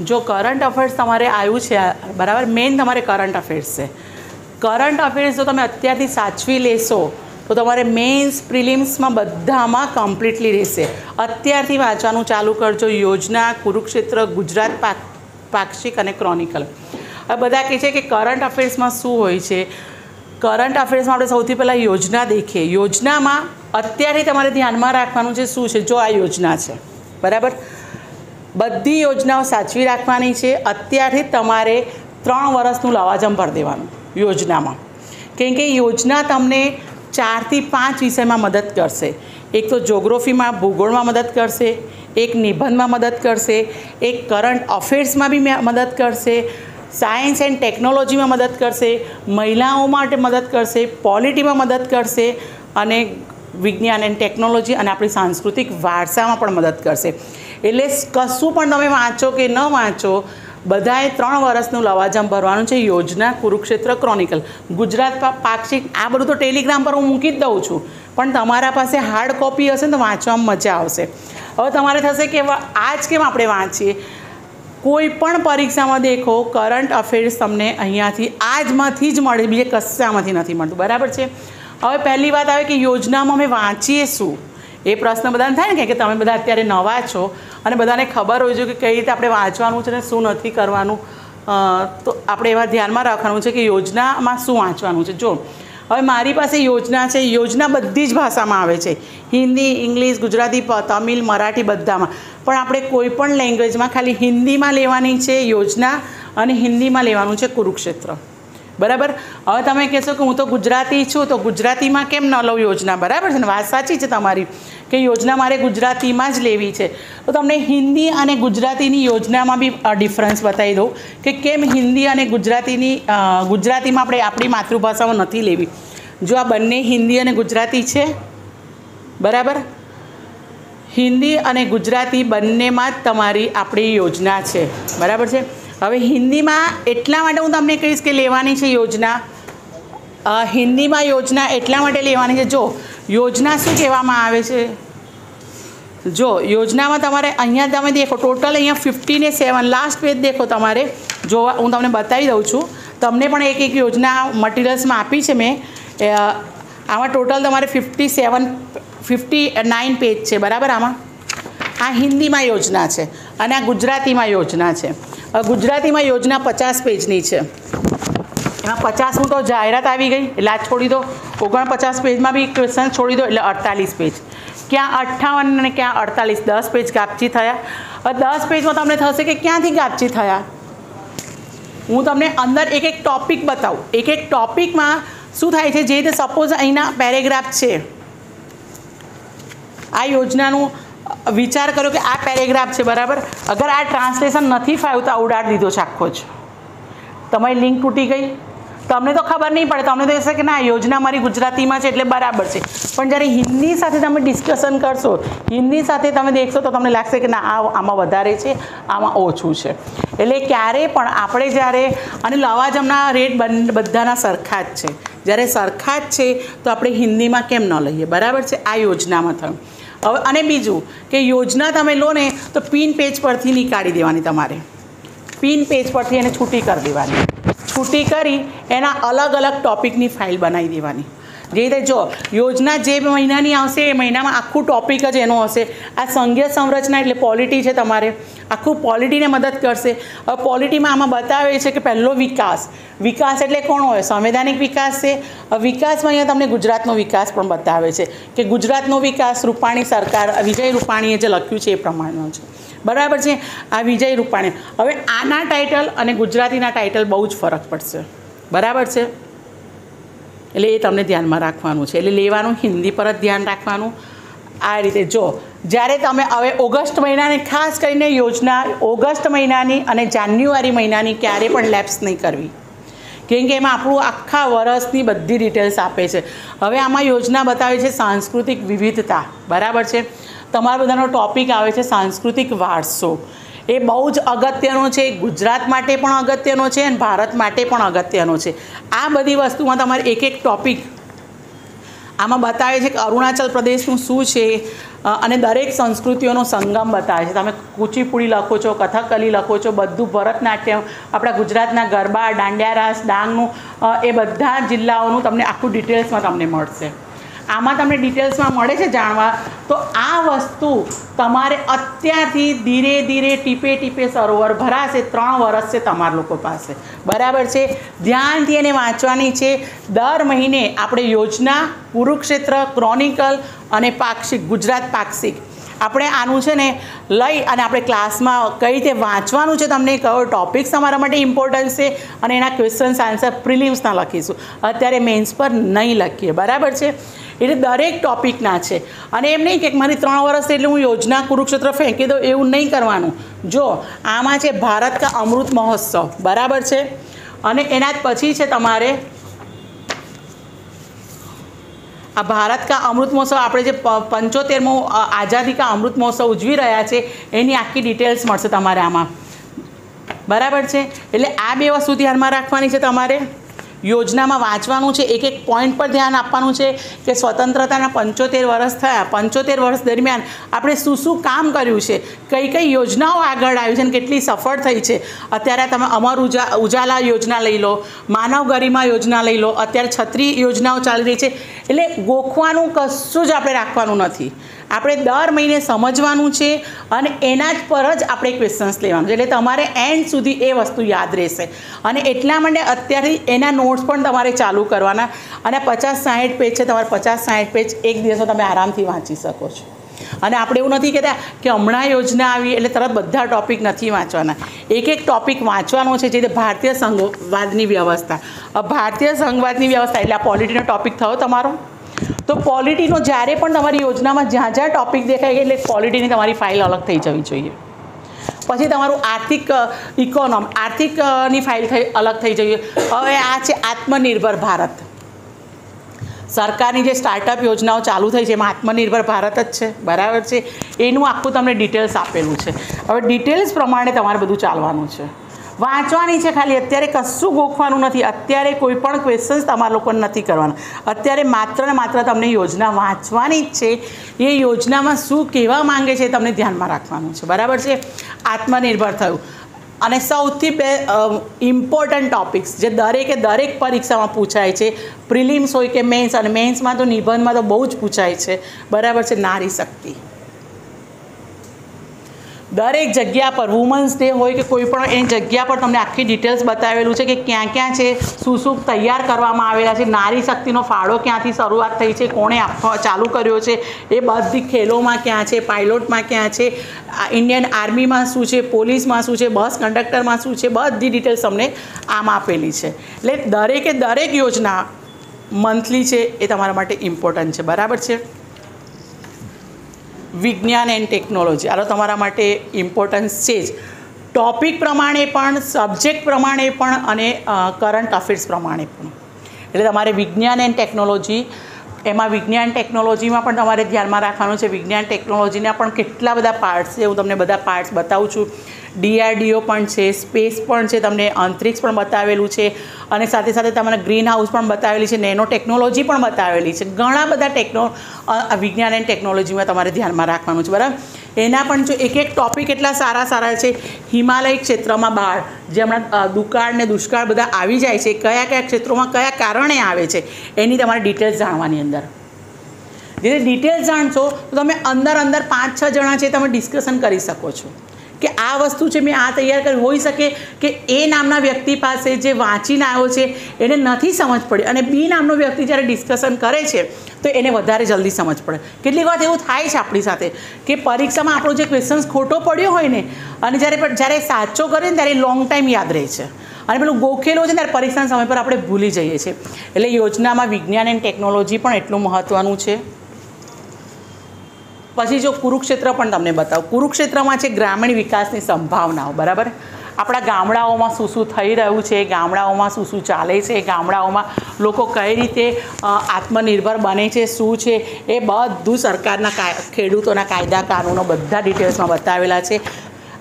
જો current affairs તમારે આવ્યું છે બરાબર, મેઇન તમારે કરંટ અફેર્સ છે. કરંટ અફેર્સ જો તમે અત્યારથી સાચવી લેશો તો તમારે મેઇન્સ પ્રિલિમ્સમાં બધામાં કમ્પ્લીટલી રહેશે. અત્યારથી વાંચવાનું ચાલુ કરજો. યોજના, કુરુક્ષેત્ર, ગુજરાત પાક્ષિક અને ક્રોનિકલ. હવે બધા કહે છે કે કરંટ અફેર્સમાં શું હોય છે. કરંટ અફેર્સમાં આપણે સૌથી પહેલાં યોજના દેખીએ. યોજનામાં અત્યારે તમારે ધ્યાનમાં રાખવાનું છે શું છે. જો આ યોજના છે બરાબર, બધી યોજનાઓ સાચવી રાખવાની છે. અત્યારથી તમારે 3 વર્ષનું લવાજમ ભરી દેવાનું યોજનામાં, કેમ કે યોજના તમને 4 થી 5 વિષયમાં મદદ કરશે. એક તો જોગ્રાફીમાં, ભૂગોળમાં મદદ કરશે, એક નિબંધમાં મદદ કરશે, એક કરંટ અફેર્સમાં બી મદદ કરશે, સાયન્સ એન્ડ ટેકનોલોજીમાં મદદ કરશે, મહિલાઓ માટે મદદ કરશે, પોલિટીમાં મદદ કરશે અને વિજ્ઞાન એન્ડ ટેકનોલોજી અને આપણી સાંસ્કૃતિક વારસામાં પણ મદદ કરશે. એટલે કશું પણ તમે વાંચો કે ન વાંચો, બધાએ 3 વર્ષનું લવાજમ ભરવાનું છે. યોજના, કુરુક્ષેત્ર, ક્રોનિકલ, ગુજરાત પાક્ષિક, આ બધું તો ટેલિગ્રામ પર હું મૂકી જ દઉં છું, પણ તમારા પાસે હાર્ડ કોપી હશે ને તો વાંચવામાં મજા આવશે. હવે તમારે થશે કે આજ કેમ આપણે વાંચીએ. કોઈ પણ પરીક્ષામાં દેખો કરંટ અફેર્સ તમને અહીંયાથી આજમાંથી જ મળે, બીજે કશામાંથી નથી મળતું. બરાબર છે. હવે પહેલી વાત આવે કે યોજનામાં અમે વાંચીએ શું, એ પ્રશ્ન બધાને થાય ને કે તમે બધા અત્યારે નવા છો અને બધાને ખબર હોય છે કે કઈ રીતે આપણે વાંચવાનું છે ને શું નથી કરવાનું. તો આપણે એવા ધ્યાનમાં રાખવાનું છે કે યોજનામાં શું વાંચવાનું છે. જો હવે મારી પાસે યોજના છે. યોજના બધી જ ભાષામાં આવે છે, હિન્દી, ઇંગ્લિશ, ગુજરાતી, તમિલ, મરાઠી બધામાં. પણ આપણે કોઈ પણ લેંગ્વેજમાં ખાલી હિન્દીમાં લેવાની છે યોજના અને હિન્દીમાં લેવાનું છે કુરુક્ષેત્ર. બરાબર. હવે તમે કહેશો કે હું તો ગુજરાતી છું તો ગુજરાતીમાં કેમ ન લઉં યોજના. બરાબર છે ને, વાત સાચી છે તમારી કે યોજના મારે ગુજરાતીમાં જ લેવી છે. તો તમને હિન્દી અને ગુજરાતીની યોજનામાં બી ડિફરન્સ બતાવી દઉં કે કેમ હિન્દી અને ગુજરાતીમાં આપણે આપણી માતૃભાષામાં નથી લેવી. જો આ બંને હિન્દી અને ગુજરાતી છે બરાબર, હિન્દી અને ગુજરાતી બંનેમાં જ તમારી આપણી યોજના છે. બરાબર છે. હવે હિન્દીમાં એટલા માટે હું તમને કહીશ કે લેવાની છે યોજના. હિન્દીમાં યોજના એટલા માટે લેવાની છે. જો યોજના શું કહેવામાં આવે છે, જો યોજનામાં તમારે અહીંયા તમે દેખો ટોટલ અહીંયા 57 લાસ્ટ પેજ દેખો તમારે જોવા, હું તમને બતાવી દઉં છું. તમને પણ એક યોજના મટીરિયલ્સમાં આપી છે મેં. આમાં ટોટલ તમારે 59 પેજ છે. બરાબર. આમાં આ હિન્દીમાં યોજના છે અને આ ગુજરાતીમાં યોજના છે. ગુજરાતીમાં યોજના 50 પેજની છે. એમાં 50 તો જાહેરાત આવી ગઈ એટલે આ છોડી દો. 49 પેજમાં બી ક્વેશ્ચન છોડી દો એટલે 48 પેજ. ક્યાં 58 અને ક્યાં 48, 10 પેજ કાપચી થયા. હવે 10 પેજમાં તમને થશે કે ક્યાંથી કાપચી થયા. હું તમને અંદર એક ટોપિક બતાવું. એક ટોપિકમાં શું થાય છે. જે રીતે સપોઝ અહીંના પેરેગ્રાફ છે, આ યોજનાનું વિચાર કરો કે આ પેરેગ્રાફ છે બરાબર. અગર આ ટ્રાન્સલેશન નથી ફાવ્યું તો ઉડાડી દીધો છે આખો જ. તમારી લિંક તૂટી ગઈ, તમને તો ખબર નહીં પડે. તમને તો હશે કે ના યોજના મારી ગુજરાતીમાં છે એટલે બરાબર છે. પણ જ્યારે હિન્દી સાથે તમે ડિસ્કશન કરશો, હિન્દી સાથે તમે દેખશો તો તમને લાગશે કે ના આમાં વધારે છે, આમાં ઓછું છે. એટલે ક્યારેય પણ આપણે જ્યારે અને લવાજમના રેટ બધાના સરખા જ છે. જ્યારે સરખા જ છે તો આપણે હિન્દીમાં કેમ ન લઈએ. બરાબર છે. આ યોજનામાં થયું. હવે અને બીજું કે યોજના તમે લો ને તો પિન પેજ પરથી નીકાળી દેવાની. તમારે પિન પેજ પરથી એને છૂટી કરી દેવાની. છૂટી કરી એના અલગ અલગ ટૉપિકની ફાઇલ બનાવી દેવાની. જે રીતે જો યોજના જે મહિનાની આવશે એ મહિનામાં આખું ટૉપિક જ એનો હશે. આ સંઘીય સંરચના એટલે પોલિટી છે. તમારે આખું પોલિટીને મદદ કરશે. હવે પોલિટીમાં આમાં બતાવે છે કે પહેલો વિકાસ. વિકાસ એટલે કોણ હોય, સંવૈધાનિક વિકાસ છે. વિકાસમાં અહીંયા તમને ગુજરાતનો વિકાસ પણ બતાવે છે કે ગુજરાતનો વિકાસ રૂપાણી સરકાર, વિજય રૂપાણીએ જે લખ્યું છે એ પ્રમાણનો છે. બરાબર છે. આ વિજય રૂપાણી. હવે આના ટાઇટલ અને ગુજરાતીના ટાઇટલ બહુ જ ફરક પડશે. બરાબર છે. એટલે એ તમને ધ્યાનમાં રાખવાનું છે. એટલે લેવાનું હિન્દી પર જ ધ્યાન રાખવાનું. આ રીતે જો જ્યારે તમે હવે ઓગસ્ટ મહિનાની ખાસ કરીને યોજના ઓગસ્ટ મહિનાની અને જાન્યુઆરી મહિનાની ક્યારે પણ લેપ્સ નહીં કરવી, કેમ કે એમાં આપણું આખા વર્ષની બધી ડિટેલ્સ આપે છે. હવે આમાં યોજના બતાવે છે સાંસ્કૃતિક વિવિધતા. બરાબર છે. તમારા બધાનો ટૉપિક આવે છે સાંસ્કૃતિક વારસો. એ બહુ જ અગત્યનો છે. ગુજરાત માટે પણ અગત્યનો છે અને ભારત માટે પણ અગત્યનો છે. આ બધી વસ્તુમાં તમારે એક ટૉપિક આમાં બતાવે છે કે અરુણાચલ પ્રદેશનું શું છે, અને દરેક સંસ્કૃતિઓનો સંગમ બતાવે છે. તમે કુચીપુડી લખો છો, કથકલી લખો છો, બધું ભરતનાટ્યમ, આપણા ગુજરાતના ગરબા, દાંડિયા રાસ, ડાંગનું, એ બધા જિલ્લાઓનું તમને આખું ડિટેલ્સમાં તમને મળશે. આમાં તમને ડિટેલ્સમાં મળે છે જાણવા. તો આ વસ્તુ તમારે અત્યારથી ધીરે ધીરે ટીપે ટીપે સરોવર ભરાશે. 3 વર્ષ છે તમારા લોકો પાસે, બરાબર છે. ધ્યાનથી એને વાંચવાની છે. દર મહિને આપણે યોજના, કુરુક્ષેત્ર, ક્રોનિકલ અને પાક્ષિક, ગુજરાત પાક્ષિક, આપણે આનું છે ને લઈ અને આપણે ક્લાસમાં કઈ રીતે વાંચવાનું છે, તમને કયો ટૉપિક્સ તમારા માટે ઇમ્પોર્ટન્ટ છે અને એના ક્વેશ્ચન્સ આન્સર પ્રિલિમ્સના લખીશું. અત્યારે મેન્સ પર નહીં લખીએ, બરાબર છે. એટલે દરેક ટૉપિકના છે. અને એમ નહીં કે મારી 3 વર્ષ એટલે હું યોજના, કુરુક્ષેત્ર ફેંકી દઉં, એવું નહીં કરવાનું. જો આમાં છે ભારત કા અમૃત મહોત્સવ, બરાબર છે. અને એના જ પછી છે તમારે આ ભારત કા અમૃત મહોત્સવ, આપણે જે 75મો આઝાદી કા અમૃત મહોત્સવ ઉજવી રહ્યા છે એની આખી ડિટેલ્સ મળશે તમારે આમાં, બરાબર છે. એટલે આ 2 વસ્તુ ધ્યાનમાં રાખવાની છે તમારે. યોજનામાં વાંચવાનું છે, એક એક પોઈન્ટ પર ધ્યાન આપવાનું છે કે સ્વતંત્રતાના 75 વર્ષ થયા. 75 વર્ષ દરમિયાન આપણે શું શું કામ કર્યું છે, કઈ કઈ યોજનાઓ આગળ આવી છે અને કેટલી સફળ થઈ છે. અત્યારે તમે અમર ઉજાલા યોજના લઈ લો, માનવ ગરિમા યોજના લઈ લો, અત્યારે છત્રી યોજનાઓ ચાલી રહી છે. એટલે ગોખવાનું કશું જ આપણે રાખવાનું નથી. આપણે દર મહિને સમજવાનું છે અને એના જ પર જ આપણે ક્વેશ્ચન્સ લેવાનું છે. એટલે તમારે એન્ડ સુધી એ વસ્તુ યાદ રહેશે. અને એટલા માટે અત્યારથી એના નોટ્સ પણ તમારે ચાલુ કરવાના. અને 50-60 પેજ છે, તમારે 50-60 પેજ એક દિવસમાં તમે આરામથી વાંચી શકો છો. અને આપણે એવું નથી કહેતા કે હમણાં યોજના આવી એટલે તરત બધા ટૉપિક નથી વાંચવાના. એક એક ટૉપિક વાંચવાનો છે. જે ભારતીય સંઘવાદની વ્યવસ્થા, ભારતીય સંઘવાદની વ્યવસ્થા એટલે આ પોલિટીનો ટૉપિક થયો તમારો. તો પોલિટીનો જ્યારે પણ તમારી યોજનામાં જ્યાં જ્યાં ટૉપિક દેખાય એટલે પોલિટીની તમારી ફાઇલ અલગ થઈ જવી જોઈએ. પછી તમારું આર્થિક આર્થિકની ફાઇલ અલગ થઈ જઈએ. હવે આ છે આત્મનિર્ભર ભારત. સરકારની જે સ્ટાર્ટઅપ યોજનાઓ ચાલુ થઈ છે એમાં આત્મનિર્ભર ભારત જ છે, બરાબર છે. એનું આખું તમને ડિટેલ્સ આપેલું છે. હવે ડિટેલ્સ પ્રમાણે તમારે બધું ચાલવાનું છે, વાંચવાની છે. ખાલી અત્યારે કશું ગોખવાનું નથી. અત્યારે કોઈ પણ ક્વેશ્ચન્સ તમારા લોકોને નથી કરવાના. અત્યારે માત્ર ને માત્ર તમને યોજના વાંચવાની જ છે. એ યોજનામાં શું કહેવા માંગે છે એ તમને ધ્યાનમાં રાખવાનું છે, બરાબર છે. આત્મનિર્ભર થયું. અને સૌથી ઇમ્પોર્ટન્ટ ટૉપિક્સ જે દરેક પરીક્ષામાં પૂછાય છે, પ્રિલિમ્સ હોય કે મેન્સ, અને મેન્સમાં તો નિબંધમાં તો બહુ જ પૂછાય છે, બરાબર છે. નારી શક્તિ. દરેક જગ્યા પર વુમન્સ ડે હોય કે કોઈ પણ એની જગ્યા પર તમને આખી ડિટેલ્સ બતાવેલું છે કે ક્યાં ક્યાં છે, શું શું તૈયાર કરવામાં આવેલા છે, નારી શક્તિનો ફાળો ક્યાંથી શરૂઆત થઈ છે, કોણે ચાલુ કર્યો છે, એ બધી ખેલોમાં ક્યાં છે, પાયલોટમાં ક્યાં છે, ઇન્ડિયન આર્મીમાં શું છે, પોલીસમાં શું છે, બસ કંડક્ટરમાં શું છે, બધી ડિટેલ્સ તમને આમ આપેલી છે. એટલે દરેક યોજના મંથલી છે એ તમારા માટે ઇમ્પોર્ટન્ટ છે, બરાબર છે. વિજ્ઞાન એન્ડ ટેકનોલોજી આનો તમારા માટે ઇમ્પોર્ટન્સ છે જ. ટૉપિક પ્રમાણે પણ, સબ્જેક્ટ પ્રમાણે પણ અને કરંટ અફેર્સ પ્રમાણે પણ. એટલે તમારે વિજ્ઞાન એન્ડ ટેકનોલોજી, એમાં વિજ્ઞાન ટેકનોલોજીમાં પણ તમારે ધ્યાનમાં રાખવાનું છે. વિજ્ઞાન ટેકનોલોજીના પણ કેટલા બધા પાર્ટ્સ છે, હું તમને બધા પાર્ટ્સ બતાવું છું. DRDO પણ છે, સ્પેસ પણ છે, તમને અંતરિક્ષ પણ બતાવેલું છે, અને સાથે સાથે તમને ગ્રીન હાઉસ પણ બતાવેલી છે, નેનો ટેકનોલોજી પણ બતાવેલી છે. ઘણા બધા વિજ્ઞાન એન્ડ ટેકનોલોજીમાં તમારે ધ્યાનમાં રાખવાનું છે, બરાબર. એના પણ જો એક એક ટૉપિક એટલા સારા છે. હિમાલય ક્ષેત્રમાં બાળ, જે હમણાં દુકાળ ને દુષ્કાળ બધા આવી જાય છે, કયા કયા ક્ષેત્રોમાં કયા કારણે આવે છે એની તમારે ડિટેલ્સ જાણવાની. અંદર જે ડિટેલ્સ જાણશો તો તમે અંદર 5-6 જણા છે તમે ડિસ્કશન કરી શકો છો કે આ વસ્તુ છે મેં આ તૈયાર કરી. હોઈ શકે કે એ નામના વ્યક્તિ પાસે જે વાંચીને આવ્યો છે એને નથી સમજ પડી, અને બી નામનો વ્યક્તિ જ્યારે ડિસ્કશન કરે છે તો એને વધારે જલ્દી સમજ પડે. કેટલીક વાર એવું થાય છે આપણી સાથે કે પરીક્ષામાં આપણો જે ક્વેશ્ચન્સ ખોટો પડ્યો હોય ને, અને જ્યારે સાચો કરે ને ત્યારે લોંગ ટાઈમ યાદ રહે છે, અને પેલું ગોખેલું છે ત્યારે પરીક્ષાના સમય પર આપણે ભૂલી જઈએ છીએ. એટલે યોજનામાં વિજ્ઞાન એન્ડ ટેકનોલોજી પણ એટલું મહત્ત્વનું છે. પછી જો કુરુક્ષેત્ર પણ તમને બતાવું. કુરુક્ષેત્રમાં છે ગ્રામીણ વિકાસની સંભાવનાઓ, બરાબર. આપણા ગામડાઓમાં શું શું થઈ રહ્યું છે, ગામડાઓમાં શું શું ચાલે છે, ગામડાઓમાં લોકો કઈ રીતે આત્મનિર્ભર બને છે, શું છે એ બધું સરકારના ખેડૂતોના કાયદા કાનૂનો બધા ડિટેલ્સમાં બતાવેલા છે.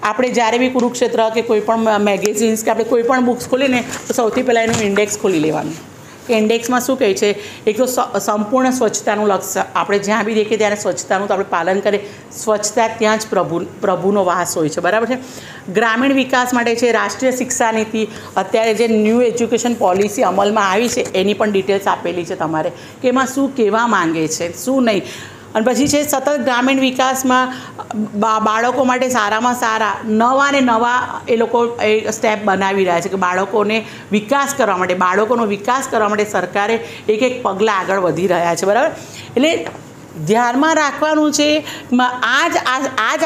આપણે જ્યારે બી કુરુક્ષેત્ર કે કોઈ પણ મેગેઝિન્સ કે આપણે કોઈ પણ બુક્સ ખોલીને તો સૌથી પહેલાં એનું ઇન્ડેક્સ ખોલી લેવાનું, ઇન્ડેક્સમાં શું કહે છે, એક તો સંપૂર્ણ સ્વચ્છતાનું લક્ષ્ય, આપણે જ્યાં બી દેખીએ ત્યારે સ્વચ્છતાનું તો આપણે પાલન કરીએ, સ્વચ્છતા ત્યાં જ પ્રભુનો વાસ હોય છે, બરાબર છે. ગ્રામીણ વિકાસ માટે છે રાષ્ટ્રીય શિક્ષા નીતિ, અત્યારે જે ન્યૂ એજ્યુકેશન પોલિસી અમલમાં આવી છે એની પણ ડિટેલ્સ આપેલી છે તમારે, કે એમાં શું કહેવા માંગે છે, શું નહીં. અને પછી છે સતત ગ્રામીણ વિકાસમાં બાળકો માટે સારામાં સારા નવા ને નવા એ લોકો સ્ટેપ બનાવી રહ્યા છે, કે બાળકોને વિકાસ કરવા માટે, બાળકોનો વિકાસ કરવા માટે સરકારે એક પગલાં આગળ વધી રહ્યા છે, બરાબર. એટલે ધ્યાનમાં રાખવાનું છે આ જ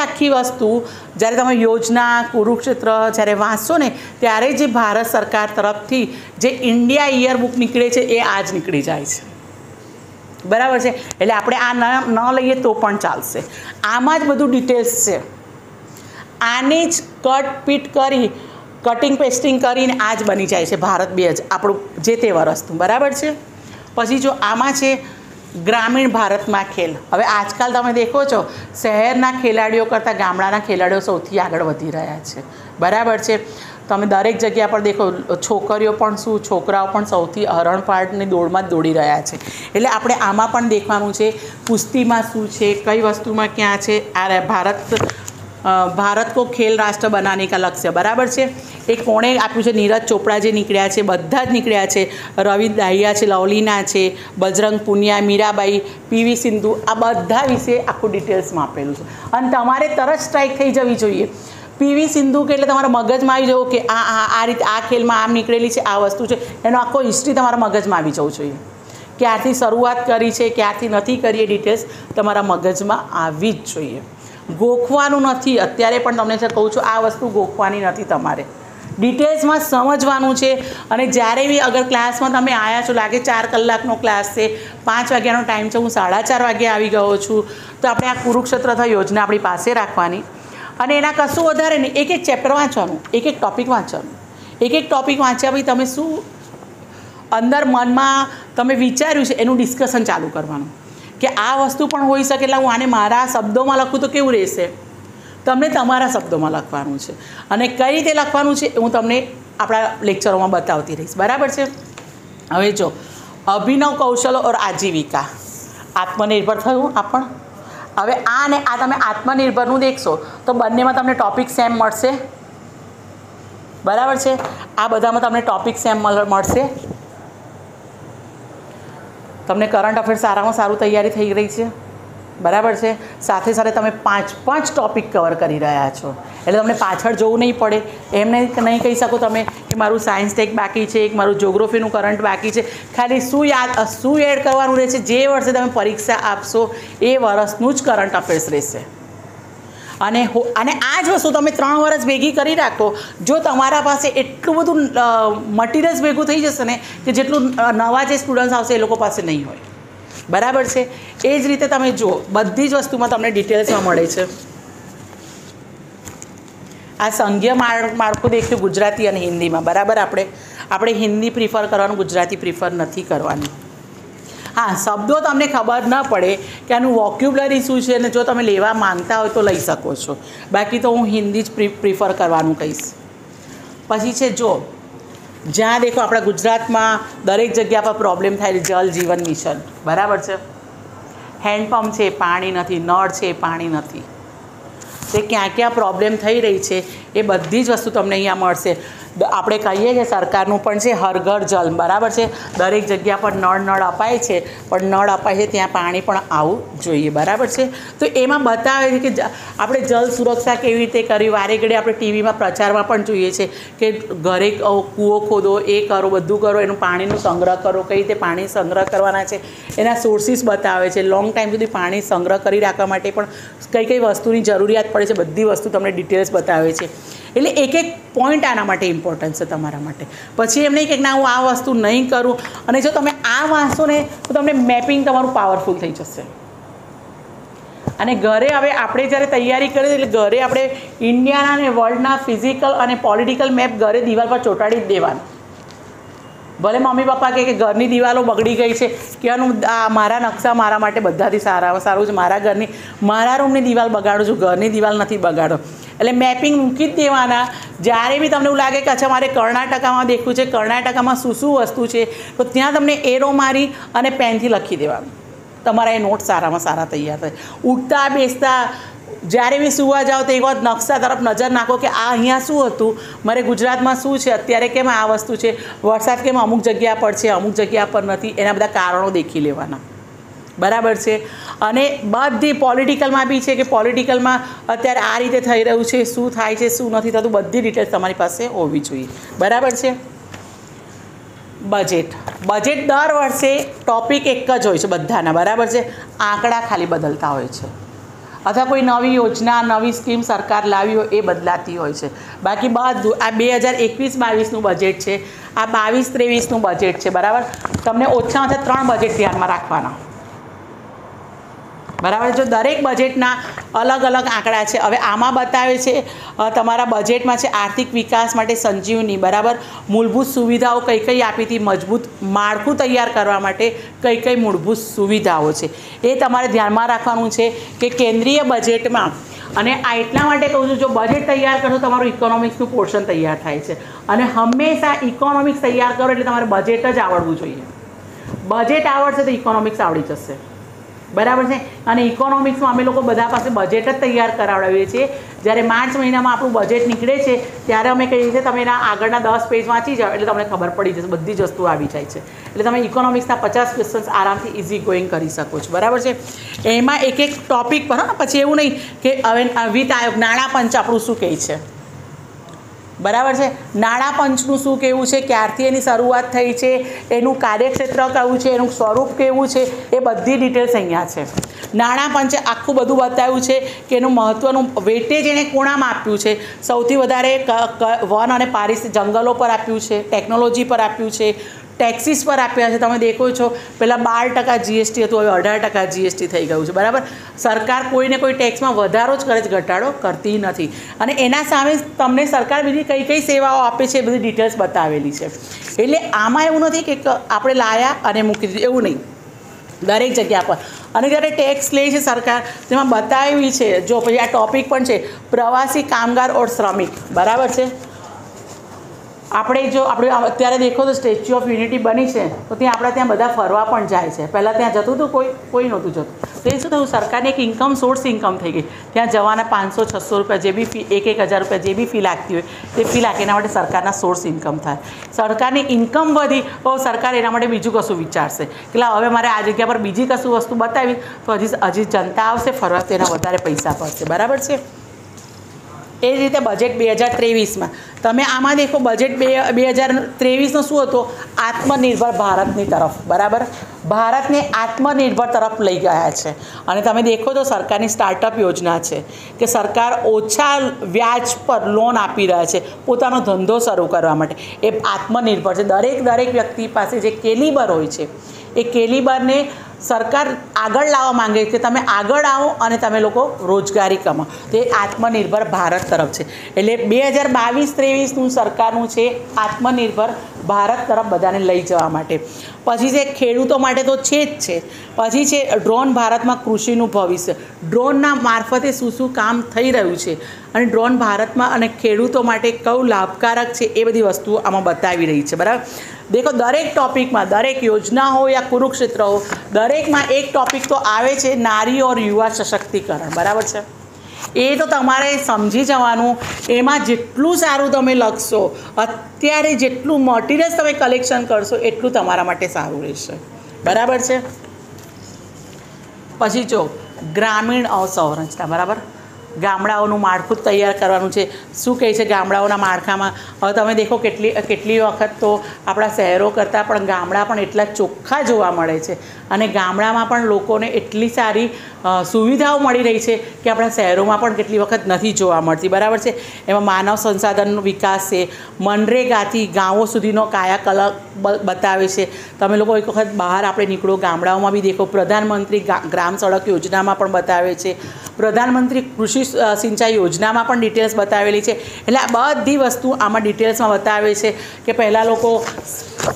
આખી વસ્તુ જ્યારે તમે યોજના કુરુક્ષેત્ર જ્યારે વાંચશો ને ત્યારે જે ભારત સરકાર તરફથી જે ઇન્ડિયા યર બુક નીકળે છે એ આ જ નીકળી જાય છે, બરાબર છે. એટલે આપણે આ ન લઈએ તો પણ ચાલશે, આમાં જ બધું ડિટેલ્સ છે. આને જ કટ કરી કટિંગ પેસ્ટિંગ કરીને આ જ બની જાય છે ભારત 2000 આપણું જે તે વર્ષનું, બરાબર છે. પછી જો આમાં છે ગ્રામીણ ભારતમાં ખેલ. હવે આજકાલ તમે દેખો છો શહેરના ખેલાડીઓ કરતાં ગામડાના ખેલાડીઓ સૌથી આગળ વધી રહ્યા છે, બરાબર છે. તમે દરેક જગ્યા પર દેખો છોકરીઓ પણ શું છોકરાઓ પણ સૌથી હરણફાળની દોડમાં જ દોડી રહ્યા છે. એટલે આપણે આમાં પણ દેખવાનું છે કુસ્તીમાં શું છે, કઈ વસ્તુમાં ક્યાં છે. આ ભારત કો ખેલ રાષ્ટ્ર બનાને કા લક્ષ્ય, બરાબર છે. એ કોણે આપ્યું છે? નીરજ ચોપડા જે નીકળ્યા છે બધા જ નીકળ્યા છે, રવિ દાહિયા છે, લવલીના છે, બજરંગ પુનિયા, મીરાબાઈ, પીવી સિંધુ, આ બધા વિશે આખું ડિટેલ્સમાં આપેલું છે. અને તમારે તરત સ્ટ્રાઇક થઈ જવી જોઈએ. પીવી સિંધુ કે એટલે તમારા મગજમાં આવી જવું કે આ રીતે આ ખેલમાં આમ નીકળેલી છે, આ વસ્તુ છે, એનો આખો હિસ્ટ્રી તમારા મગજમાં આવી જવું જોઈએ. ક્યારથી શરૂઆત કરી છે, ક્યારથી નથી કરી, એ ડિટેલ્સ તમારા મગજમાં આવી જ જોઈએ. ગોખવાનું નથી. અત્યારે પણ તમને જે કહું છું આ વસ્તુ ગોખવાની નથી, તમારે ડિટેલ્સમાં સમજવાનું છે. અને જ્યારે બી અગર ક્લાસમાં તમે આવ્યા છો, લાગે 4 કલાકનો ક્લાસ છે, 5 વાગ્યાનો ટાઈમ છે, હું 4:30 વાગે આવી ગયો છું, તો આપણે આ કુરુક્ષેત્ર યોજના આપણી પાસે રાખવાની. અને એના કશું વધારે નહીં, એક ચેપ્ટર વાંચવાનું, એક ટોપિક વાંચવાનું. એક ટોપિક વાંચ્યા પછી તમે શું અંદર મનમાં તમે વિચાર્યું છે એનું ડિસ્કશન ચાલુ કરવાનું, કે આ વસ્તુ પણ હોઈ શકે, એટલે હું આને મારા શબ્દોમાં લખું તો કેવું રહેશે. તમને તમારા શબ્દોમાં લખવાનું છે, અને કઈ રીતે લખવાનું છે હું તમને આપણા લેક્ચરોમાં બતાવતી રહીશ, બરાબર છે. હવે જો અભિનવ કૌશલો ઓર આજીવિકા, આત્મનિર્ભર થયું આપણ. હવે આ ને આ તમે આત્મનિર્ભરનું દેખશો તો બંનેમાં તમને ટોપિક સેમ મળશે, બરાબર છે. આ બધામાં તમને ટોપિક સેમ મળશે. તમને કરંટ અફેર્સ સારામાં સારું તૈયારી થઈ રહી છે, બરાબર છે. સાથે સાથે તમે 5 ટોપિક કવર કરી રહ્યા છો, એટલે તમને પાછળ જવું નહીં પડે. એમને નહીં કહી શકો તમે કે મારું સાયન્સ ટેક બાકી છે, એક મારું જ્યોગ્રાફીનું કરંટ બાકી છે. ખાલી શું એડ કરવાનું રહેશે, જે વર્ષે તમે પરીક્ષા આપશો એ વર્ષનું જ કરંટ અફેર્સ રહેશે. અને આ જ વસ્તુ તમે 3 વર્ષ ભેગી કરી રાખો, જો તમારા પાસે એટલું બધું મટીરિયલ્સ ભેગું થઈ જશે ને કે જેટલું નવા જે સ્ટુડન્ટ્સ આવશે એ લોકો પાસે નહીં હોય, બરાબર છે. એ જ રીતે તમે જુઓ બધી જ વસ્તુમાં તમને ડિટેલ્સમાં મળે છે. આ સંઘીય માળખું દેખ્યું ગુજરાતી અને હિન્દીમાં, બરાબર. આપણે હિન્દી પ્રિફર કરવાનું, ગુજરાતી પ્રિફર નથી કરવાની. હા, શબ્દો તમને ખબર ન પડે કે આનું વોક્યુબ્લરી શું છે, અને જો તમે લેવા માંગતા હોય તો લઈ શકો છો, બાકી તો હું હિન્દી જ પ્રિફર કરવાનું કહીશ. પછી છે જો જ્યાં દેખો આપણા ગુજરાતમાં દરેક જગ્યા પર પ્રોબ્લેમ થાય છે, જલ જીવન મિશન, બરાબર છે. હેન્ડપંપ છે, પાણી નથી, નળ છે, પાણી નથી. તે ક્યાં ક્યાં પ્રોબ્લેમ થઈ રહી છે એ બધી જ વસ્તુ તમને અહીંયા મળશે. આપણે કહીએ કે સરકારનું પણ છે હર ઘર જલ, બરાબર છે. દરેક જગ્યા પર નળ અપાય છે, પણ નળ અપાય છે ત્યાં પાણી પણ આવવું જોઈએ, બરાબર છે. તો એમાં બતાવે છે કે આપણે જલ સુરક્ષા કેવી રીતે કરવી. વારે ઘડી આપણે ટીવીમાં પ્રચારમાં પણ જોઈએ છે કે ઘરે કૂવો ખોદો, એ કરો, બધું કરો, એનું પાણીનું સંગ્રહ કરો, કઈ રીતે પાણી સંગ્રહ કરવાના છે એના સોર્સિસ બતાવે છે. લોંગ ટાઈમ સુધી પાણી સંગ્રહ કરી રાખવા માટે પણ કઈ વસ્તુની જરૂરિયાત પડે છે, બધી વસ્તુ તમને ડિટેલ્સ બતાવે છે. એટલે એક પોઈન્ટ આના માટે ઇમ્પોર્ટન્સ છે તમારા માટે. પછી એમ નહીં કે ના હું આ વસ્તુ નહીં કરું. અને જો તમે આ વાંચશો ને તો તમને મેપિંગ તમારું પાવરફુલ થઈ જશે. અને ઘરે હવે આપણે જ્યારે તૈયારી કરીએ એટલે ઘરે આપણે ઇન્ડિયાના અને વર્લ્ડના ફિઝિકલ અને પોલિટિકલ મેપ ઘરે દિવાલ પર ચોંટાડી જ દેવાનું. ભલે મમ્મી પપ્પા કહે કે ઘરની દિવાલો બગડી ગઈ છે, કહેવાનું મારા નકશા મારા માટે બધાથી સારું છે. મારા રૂમની દિવાલ બગાડું છું, ઘરની દિવાલ નથી બગાડો. એટલે મેપિંગ મૂકી જ દેવાના. જ્યારે બી તમને એવું લાગે કે અચ્છા મારે કર્ણાટકામાં દેખવું છે, કર્ણાટકામાં શું શું વસ્તુ છે, તો ત્યાં તમને એરો મારી અને પેનથી લખી દેવાનું. તમારા એ નોટ સારામાં સારા તૈયાર થાય. ઉઠતા બેસતા જ્યારે બી સુવા જાઓ તો એક વખત નકશા તરફ નજર નાખો કે આ અહીંયા શું હતું, મારે ગુજરાતમાં શું છે, અત્યારે કેમ આ વસ્તુ છે, વરસાદ કેમ અમુક જગ્યા પર છે, અમુક જગ્યા પર નથી, એના બધા કારણો દેખી લેવાના. બરાબર છે. અને બધી પોલિટિકલમાં બી છે કે પોલિટિકલમાં અત્યારે આ રીતે થઈ રહ્યું છે, શું થાય છે, શું નથી થતું, બધી ડિટેલ્સ તમારી પાસે હોવી જોઈએ. બરાબર છે. બજેટ દર વર્ષે ટોપિક એક જ હોય છે બધાના. બરાબર છે. આંકડા ખાલી બદલતા હોય છે, અથવા કોઈ નવી યોજના, નવી સ્કીમ સરકાર લાવી હોય એ બદલાતી હોય છે. બાકી બધું આ 2021-22નું બજેટ છે, આ 22-23નું બજેટ છે. બરાબર. તમને ઓછામાં ઓછા 3 બજેટ ધ્યાનમાં રાખવાના. બરાબર. જો દરેક બજેટના અલગ અલગ આંકડા છે. હવે આમાં બતાવે છે તમારા બજેટમાં છે આર્થિક વિકાસ માટે સંજીવની. બરાબર. મૂળભૂત સુવિધાઓ કઈ કઈ આપી હતી, મજબૂત માળખું તૈયાર કરવા માટે કઈ કઈ મૂળભૂત સુવિધાઓ છે એ તમારે ધ્યાનમાં રાખવાનું છે કે કેન્દ્રીય બજેટમાં. અને આ એટલા માટે કહું છું, જો બજેટ તૈયાર કરશો તમારું ઇકોનોમિક્સનું પોર્શન તૈયાર થાય છે. અને હંમેશા ઇકોનોમિક્સ તૈયાર કરો એટલે તમારે બજેટ જ આવડવું જોઈએ. બજેટ આવડશે તો ઇકોનોમિક્સ આવડી જશે. બરાબર છે. અને ઇકોનોમિક્સમાં અમે લોકો બધા પાસે બજેટ જ તૈયાર કરાવડાવીએ છીએ. જ્યારે માર્ચ મહિનામાં આપણું બજેટ નીકળે છે ત્યારે અમે કહીએ છીએ તમે એના આગળના 10 પેજ વાંચી જાઓ એટલે તમને ખબર પડી જશે, બધી જ વસ્તુ આવી જાય છે. એટલે તમે ઇકોનોમિક્સના 50 ક્વેશ્ચન્સ આરામથી ઇઝી ગોઈંગ કરી શકો છો. બરાબર છે. એમાં એક એક ટોપિક પર, પછી એવું નહીં કે હવે વિત્ત આયોગ નાણાં પંચ આપણું શું કહે છે. બરાબર છે. નાણાં પંચનું શું કહેવું છે, ક્યારથી એની શરૂઆત થઈ છે, એનું કાર્યક્ષેત્ર કયું છે, એનું સ્વરૂપ કેવું છે, એ બધી ડિટેલ્સ અહીંયા છે. નાણાં પંચે આખું બધું બતાવ્યું છે કે એનું મહત્ત્વનું વેટેજ એણે કોણામાં આપ્યું છે. સૌથી વધારે વન અને પારિસ્થિતિક જંગલો પર આપ્યું છે, ટેકનોલોજી પર આપ્યું છે, ટેક્સીસ પર આપ્યા છે. તમે દેખો છો પહેલાં 12% જીએસટી હતું, હવે 18% જીએસટી થઈ ગયું છે. બરાબર. સરકાર કોઈને કોઈ ટેક્સમાં વધારો જ કરે છે, ઘટાડો કરતી નથી. અને એના સામે તમને સરકાર બીજી કઈ કઈ સેવાઓ આપે છે એ બધી ડિટેલ્સ બતાવેલી છે. એટલે આમાં એવું નથી કે આપણે લાયા અને મૂકી દીધું, એવું નહીં. દરેક જગ્યા પર. અને જ્યારે ટેક્સ લે છે સરકાર, તેમાં બતાવી છે. જો પછી આ ટોપિક પણ છે પ્રવાસી કામગાર ઓર શ્રમિક. બરાબર છે. આપણે જો આપણે અત્યારે દેખો તો સ્ટેચ્યુ ઓફ યુનિટી બની છે તો ત્યાં આપણે ત્યાં બધા ફરવા પણ જાય છે. પહેલાં ત્યાં જતું હતું કોઈ નહોતું જતું. તો એ શું થયું, સરકારની એક ઇન્કમ સોર્સ ઇન્કમ થઈ ગઈ. ત્યાં જવાના 500-600 રૂપિયા જે બી ફી, 1,000 રૂપિયા જે બી ફી લાગતી હોય તે ફી લાગે, એના માટે સરકારના સોર્સ ઇન્કમ થાય. સરકારની ઇન્કમ વધી તો સરકાર એના માટે બીજું કશું વિચારશે કે હવે મારે આ જગ્યા પર બીજી કશું વસ્તુ બતાવી તો હજી જનતા આવશે ફરવા, તો એના વધારે પૈસા પડશે. બરાબર છે. એ જ રીતે બજેટ 2023માં તમે આમાં દેખો, બજેટ 2023નો શું હતો, આત્મનિર્ભર ભારતની તરફ. બરાબર. ભારતને આત્મનિર્ભર તરફ લઈ ગયા છે. અને તમે દેખો તો સરકારની સ્ટાર્ટઅપ યોજના છે કે સરકાર ઓછા વ્યાજ પર લોન આપી રહ્યા છે પોતાનો ધંધો શરૂ કરવા માટે. એ આત્મનિર્ભર છે. દરેક વ્યક્તિ પાસે જે કેલિબર હોય છે એ કેલિબરને સરકાર આગળ લાવવા માંગે કે તમે આગળ આવો અને તમે લોકો રોજગારી કમાઓ. તો એ આત્મનિર્ભર ભારત તરફ છે. એટલે 2022-23નું સરકારનું છે આત્મનિર્ભર ભારત તરફ બધાને લઈ જવા માટે. પછી છે ખેડૂતો માટે તો છે જ છે. પછી છે ડ્રોન ભારતમાં કૃષિનું ભવિષ્ય. ડ્રોનના મારફતે શું કામ થઈ રહ્યું છે અને ડ્રોન ભારતમાં અને ખેડૂતો માટે કયું લાભકારક છે એ બધી વસ્તુઓ આમાં બતાવી રહી છે. બરાબર. દેખો દરેક ટોપિકમાં, દરેક યોજના હો યા કુરુક્ષેત્ર હો, દરેકમાં એક ટોપિક તો આવે છે નારી ઓર યુવા સશક્તિકરણ. બરાબર છે. એ તો તમારે સમજી જવાનું. એમાં જેટલું સારું તમે લખશો, અત્યારે જેટલું મટીરિયલ્સ તમે કલેક્શન કરશો એટલું તમારા માટે સારું રહેશે. બરાબર છે. પછી જો ગ્રામીણ અવસંરચના. બરાબર. ગામડાઓનું માળખું તૈયાર કરવાનું છે. શું કહે છે ગામડાઓના માળખામાં? હવે તમે દેખો કેટલી વખત તો આપણા શહેરો કરતાં પણ ગામડા પણ એટલા ચોખ્ખા જોવા મળે છે. અને ગામડામાં પણ લોકોને એટલી સારી સુવિધાઓ મળી રહી છે કે આપણા શહેરોમાં પણ કેટલી વખત નથી જોવા મળતી. બરાબર છે. એમાં માનવ સંસાધનનો વિકાસ છે. મનરેગાથી ગામો સુધીનો કાયાકલ્પ બતાવે છે. તમે લોકો એક વખત બહાર આપણે નીકળો, ગામડાઓમાં બી દેખો. પ્રધાનમંત્રી ગ્રામ સડક યોજનામાં પણ બતાવે છે. પ્રધાનમંત્રી કૃષિ સિંચાઈ યોજનામાં પણ ડિટેલ્સ બતાવેલી છે. એટલે આ બધી વસ્તુ આમાં ડિટેલ્સમાં બતાવે છે કે પહેલાં લોકો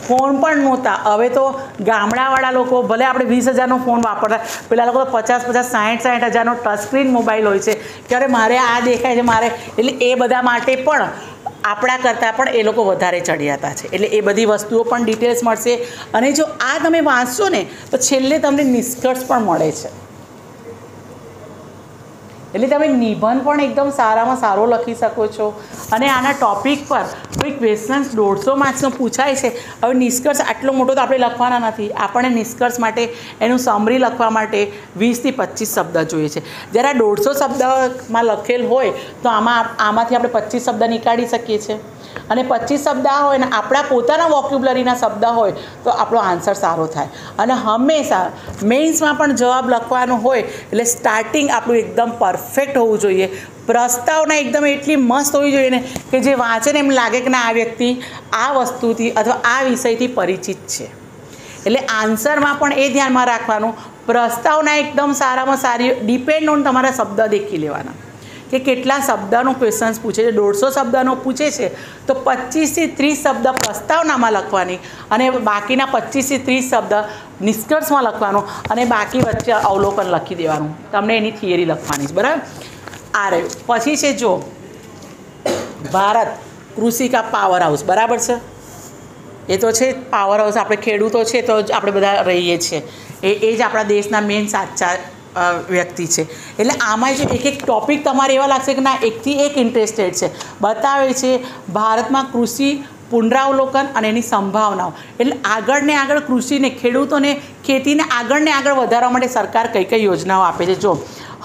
ફોન પણ નહોતા, હવે તો ગામડાવાળા લોકો ભલે આપણે 20,000નો ફોન વાપરતા, પેલા લોકો તો 50,000 60,000નો ટચસ્ક્રીન મોબાઈલ હોય છે કે અરે મારે આ દેખાય છે મારે, એટલે એ બધા માટે પણ આપણા કરતાં પણ એ લોકો વધારે ચડિયાતા છે. એટલે એ બધી વસ્તુઓ પણ ડિટેલ્સ મળશે. અને જો આ તમે વાંચશો ને તો છેલ્લે તમને નિષ્કર્ષ પણ મળે છે. એટલે તમે નિબંધ પણ એકદમ સારામાં સારો લખી શકો છો. અને આના ટૉપિક પર કોઈ ક્વેશ્ચન્સ 150 માર્ક્સનો પૂછાય છે. હવે નિષ્કર્ષ આટલો મોટો તો આપણે લખવાના નથી, આપણને નિષ્કર્ષ માટે એનું સમરી લખવા માટે 20 થી 25 શબ્દ જોઈએ છે. જ્યારે 150 શબ્દમાં લખેલ હોય તો આમાંથી આપણે 25 શબ્દ નીકાળી શકીએ છીએ. અને 25 શબ્દ હોય ને આપણા પોતાના વોક્યુબ્લરીના શબ્દ હોય તો આપણો આન્સર સારો થાય. અને હંમેશા મેઇન્સમાં પણ જવાબ લખવાનો હોય એટલે સ્ટાર્ટિંગ આપણું એકદમ પરફેક્ટ હોવું જોઈએ. પ્રસ્તાવના એકદમ એટલી મસ્ત હોવી જોઈએ ને કે જે વાંચે ને એમ લાગે કે ના આ વ્યક્તિ આ વસ્તુથી અથવા આ વિષયથી પરિચિત છે. એટલે આન્સરમાં પણ એ ધ્યાનમાં રાખવાનું, પ્રસ્તાવના એકદમ સારામાં સારી ડિપેન્ડ ઓન તમારા શબ્દ દેખી લેવાના કે કેટલા શબ્દનો ક્વેશ્ચન્સ પૂછે છે. 150 શબ્દનો પૂછે છે તો 25 થી 30 શબ્દ પ્રસ્તાવનામાં લખવાની અને બાકીના 25 થી 30 શબ્દ નિષ્કર્ષમાં લખવાનો અને બાકી વચ્ચે અવલોકન લખી દેવાનું. તમને એની થિયરી લખવાની છે, બરાબર. આ રહ્યું. પછી છે જો ભારત કૃષિ કા પાવર હાઉસ, બરાબર છે. એ તો છે પાવર હાઉસ, આપણે ખેડૂતો છે તો જ આપણે બધા રહીએ છીએ. એ જ આપણા દેશના મેઇન સાચા વ્યક્તિ છે. એટલે આમાં જે એક ટૉપિક તમારે એવા લાગશે કે ના એકથી એક ઇન્ટરેસ્ટેડ છે, બતાવે છે ભારતમાં કૃષિ પુનરાવલોકન અને એની સંભાવનાઓ. એટલે આગળ ને આગળ કૃષિને, ખેડૂતોને, ખેતીને આગળ વધારવા માટે સરકાર કઈ કઈ યોજનાઓ આપે છે. જો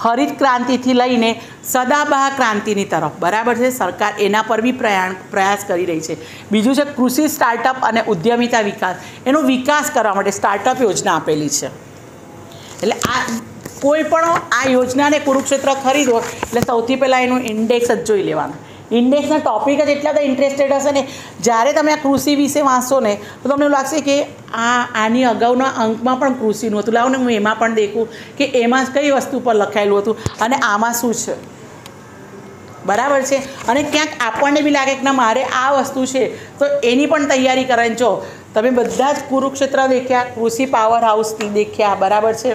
હરિત ક્રાંતિથી લઈને સદાબહાર ક્રાંતિની તરફ, બરાબર છે, સરકાર એના પર બી પ્રયાસ કરી રહી છે. બીજું છે કૃષિ સ્ટાર્ટઅપ અને ઉદ્યમિતા વિકાસ, એનો વિકાસ કરવા માટે સ્ટાર્ટઅપ યોજના આપેલી છે. એટલે આ કોઈ પણ આ યોજનાને કુરુક્ષેત્ર ખરીદો એટલે સૌથી પહેલાં એનું ઇન્ડેક્સ જ જોઈ લેવાનું. ઇન્ડેક્સના ટૉપિક જ એટલા બધા ઇન્ટરેસ્ટેડ હશે ને, જ્યારે તમે આ કૃષિ વિશે વાંચશો ને તો તમને એવું લાગશે કે આની અગાઉના અંકમાં પણ કૃષિનું હતું, લાવો ને હું એમાં પણ દેખું કે એમાં કઈ વસ્તુ પર લખાયેલું હતું અને આમાં શું છે, બરાબર છે. અને ક્યાંક આપણને બી લાગે કે ના મારે આ વસ્તુ છે તો એની પણ તૈયારી કરવાની. જો તમે બધા જ કુરુક્ષેત્ર દેખ્યા, કૃષિ પાવર હાઉસની દેખ્યા, બરાબર છે.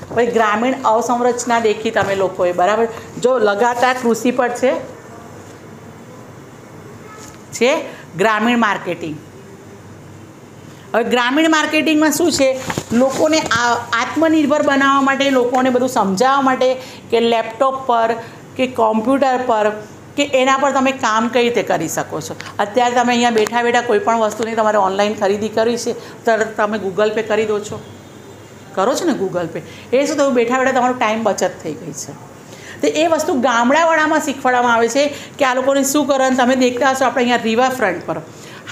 પછી ગ્રામીણ અવસંરચના દેખી તમે લોકોએ, બરાબર. જો લગાતાર કૃષિ પર છે ગ્રામીણ માર્કેટિંગ. હવે ગ્રામીણ માર્કેટિંગમાં શું છે, લોકોને આત્મનિર્ભર બનાવવા માટે, લોકોને બધું સમજાવવા માટે કે લેપટોપ પર કે કોમ્પ્યુટર પર કે એના પર તમે કામ કઈ રીતે કરી શકો છો. અત્યારે તમે અહીંયા બેઠા બેઠા કોઈ પણ વસ્તુની તમારે ઓનલાઈન ખરીદી કરવી છે તો તમે ગૂગલ પે કરી દો છો, કરો છો ને ગૂગલ પે. એ શું થયું, બેઠા બેઠા તમારો ટાઈમ બચત થઈ ગઈ છે. તો એ વસ્તુ ગામડાવાળામાં શીખવાડવામાં આવે છે કે આ લોકોને શું કરવાનું. તમે દેખતા હશો આપણે અહીંયા રિવરફ્રન્ટ પર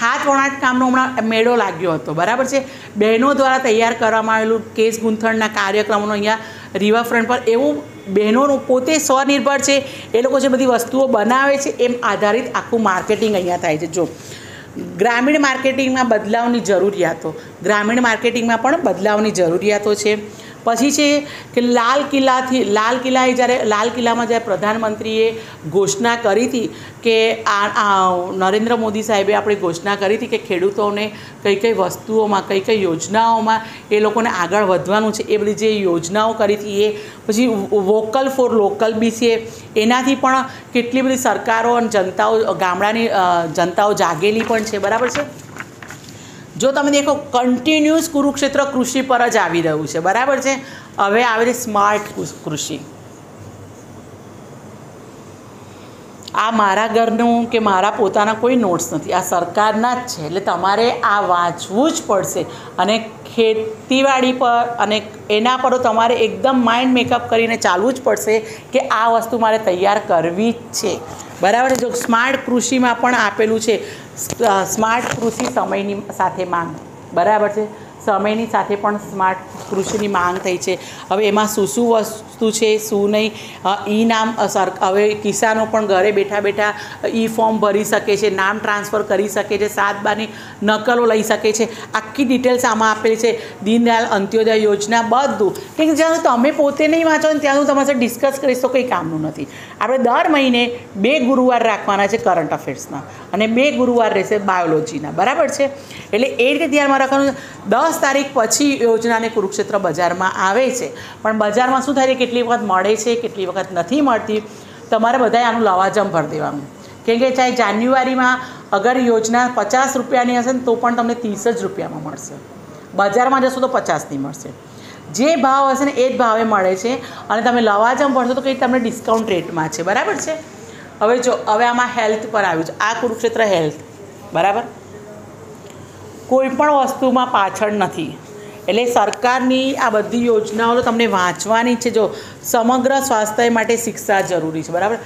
હાથ વણાટ કામનો હમણાં મેળો લાગ્યો હતો, બરાબર છે. બહેનો દ્વારા તૈયાર કરવામાં આવેલું કેસ ગૂંથણના કાર્યક્રમોનો અહીંયા રિવરફ્રન્ટ પર એવું બહેનોનું પોતે સ્વનિર્ભર છે, એ લોકો જે બધી વસ્તુઓ બનાવે છે એમ આધારિત આખું માર્કેટિંગ અહીંયા થાય છે. જો ગ્રામીણ માર્કેટિંગમાં બદલાવની જરૂરિયાતો, ગ્રામીણ માર્કેટિંગમાં પણ બદલાવની જરૂરિયાતો છે. પછી છે કે લાલ કિલ્લાએ જ્યારે લાલ કિલ્લામાં જ્યારે પ્રધાનમંત્રીએ ઘોષણા કરી હતી કે નરેન્દ્ર મોદી સાહેબે આપણે ઘોષણા કરી હતી કે ખેડૂતોને કઈ કઈ વસ્તુઓમાં, કઈ કઈ યોજનાઓમાં એ લોકોને આગળ વધવાનું છે, એ બધી જે યોજનાઓ કરી હતી એ. પછી વોકલ ફોર લોકલ બી છે, એનાથી પણ કેટલી બધી સરકારો અને જનતાઓ, ગામડાની જનતાઓ જાગેલી પણ છે, બરાબર છે. જો તમે દેખો કન્ટિન્યુઅસ કુરુક્ષેત્ર કૃષિ પર જ આવી રહ્યું છે, બરાબર છે. હવે આવે છે સ્માર્ટ કૃષિ. આ મારા ઘરનું કે મારા પોતાના કોઈ નોટ્સ નથી, આ સરકારના જ છે. એટલે તમારે આ વાંચવું જ પડશે. અને ખેતીવાડી પર અને એના પર તમારે એકદમ માઇન્ડ મેકઅપ કરીને ચાલવું જ પડશે કે આ વસ્તુ મારે તૈયાર કરવી જ છે, બરાબર. જો સ્માર્ટ કૃષિમાં પણ આપેલું છે સ્માર્ટ કૃષિ સમયની સાથે માંગ, બરાબર છે. સમયની સાથે પણ સ્માર્ટ કૃષિની માંગ થઈ છે. હવે એમાં શું શું વસ્તુ છે શું નહીં. ઈ નામ હવે કિસાનો પણ ઘરે બેઠા બેઠા ઈ ફોર્મ ભરી શકે છે, નામ ટ્રાન્સફર કરી શકે છે, 7/12ની નકલો લઈ શકે છે. આખી ડિટેલ્સ આમાં આપેલી છે. દીનદયાળ અંત્યોદય યોજના બધું. કે જ્યાં તમે પોતે નહીં વાંચો ને ત્યાં તમારે ડિસ્કસ કરીશ તો કંઈ કામનું નથી. આપણે દર મહિને 2 ગુરુવાર રાખવાના છે કરંટ અફેર્સના અને 2 ગુરુવાર રહેશે બાયોલોજીના. બરાબર છે? એટલે એ રીતે ધ્યાનમાં રાખવાનું. 10 તારીખ પછી યોજનાને કુરુક્ષેત્ર બજારમાં આવે છે, પણ બજારમાં શું થાય છે, કેટલી વખત મળે છે, કેટલી વખત નથી મળતી. તમારે બધાએ આનું લવાજમ ભરી દેવાનું. કેમ કે ચાહે જાન્યુઆરીમાં અગર યોજના 50 રૂપિયાની હશે ને તો પણ તમને 30 જ રૂપિયામાં મળશે. બજારમાં જશો તો 50ની મળશે. જે ભાવ હશે ને એ જ ભાવે મળે છે અને તમે લવાજમ ભરશો તો કંઈ તમને ડિસ્કાઉન્ટ રેટમાં છે. બરાબર છે? હવે જો હવે આમાં હેલ્થ પર આવ્યું છે. આ કુરુક્ષેત્ર હેલ્થ. બરાબર? કોઈ પણ વસ્તુમાં પાછળ નથી. એટલે સરકારની આ બધી યોજનાઓ તો તમને વાંચવાની છે. જો સમગ્ર સ્વાસ્થ્ય માટે શિક્ષા જરૂરી છે. બરાબર?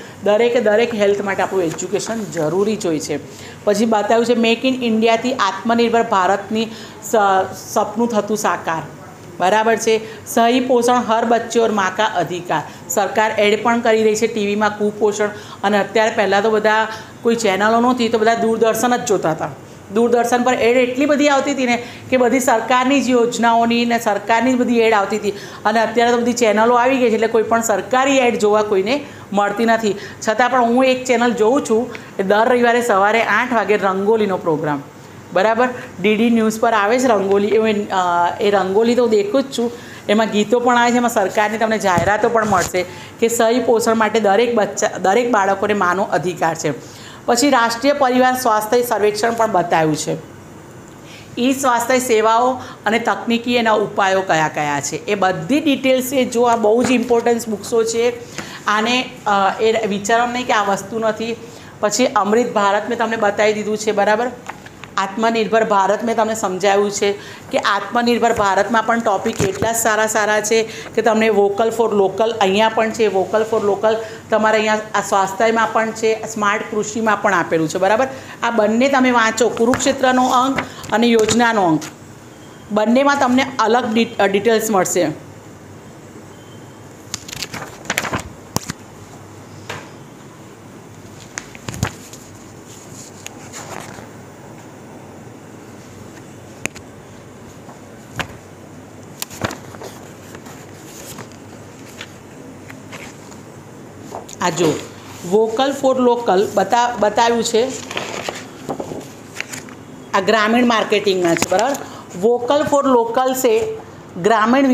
દરેક હેલ્થ માટે આપણું એજ્યુકેશન જરૂરી જ હોય છે. પછી બતાવ્યું છે મેક ઇન ઇન્ડિયાથી આત્મનિર્ભર ભારતની સપનું થતું સાકાર. બરાબર છે? સહી પોષણ હર બચ્ચે ઓર માँ કા અધિકાર. સરકાર એડ પણ કરી રહી છે ટીવીમાં કુપોષણ. અને અત્યારે પહેલાં તો બધા કોઈ ચેનલો નહોતી તો બધા દૂરદર્શન જ જોતા હતા. દૂરદર્શન પર એડ એટલી બધી આવતી હતી ને કે બધી સરકારની જ યોજનાઓની ને સરકારની જ બધી એડ આવતી હતી. અને અત્યારે તો બધી ચેનલો આવી ગઈ છે એટલે કોઈ પણ સરકારી એડ જોવા કોઈને મળતી નથી. છતાં પણ હું એક ચેનલ જોઉં છું એ દર રવિવારે સવારે 8 વાગે રંગોલીનો પ્રોગ્રામ. બરાબર? ડીડી ન્યૂઝ પર આવે છે રંગોલી. એ રંગોલી તો દેખું જ છું. એમાં ગીતો પણ આવે છે, એમાં સરકારની તમને જાહેરાતો પણ મળશે કે સહી પોષણ માટે દરેક બાળકોને માનો અધિકાર છે. પછી રાષ્ટ્રીય પરિવાર સ્વાસ્થ્ય સર્વેક્ષણ પણ બતાવ્યું છે. ઈ સ્વાસ્થ્ય સેવાઓ અને તકનીકી એના ઉપાયો કયા કયા છે એ બધી ડિટેલ્સ એ જો. આ બહુ જ ઇમ્પોર્ટન્સ બુક્સો છે. આને એ વિચારવાનું નહીં કે આ વસ્તુ નથી. પછી અમૃત ભારત મેં તમને બતાવી દીધું છે. બરાબર? આત્મનિર્ભર ભારત મેં તમને સમજાવ્યું છે કે આત્મનિર્ભર ભારતમાં પણ ટૉપિક એટલા જ સારા છે કે તમને વોકલ ફોર લોકલ અહીંયા પણ છે. વોકલ ફોર લોકલ તમારે અહીંયા આ સ્વાસ્થ્યમાં પણ છે, સ્માર્ટ કૃષિમાં પણ આપેલું છે. બરાબર? આ બંને તમે વાંચો. કુરુક્ષેત્રનો અંક અને યોજનાનો અંક બંનેમાં તમને અલગ ડિટેલ્સ મળશે. આ જો વોકલ ફોર લોકલ બતાવ્યું છે. આ ગ્રામીણ માર્કેટિંગમાં છે. બરાબર? વોકલ ફોર લોકલ છે ગ્રામીણ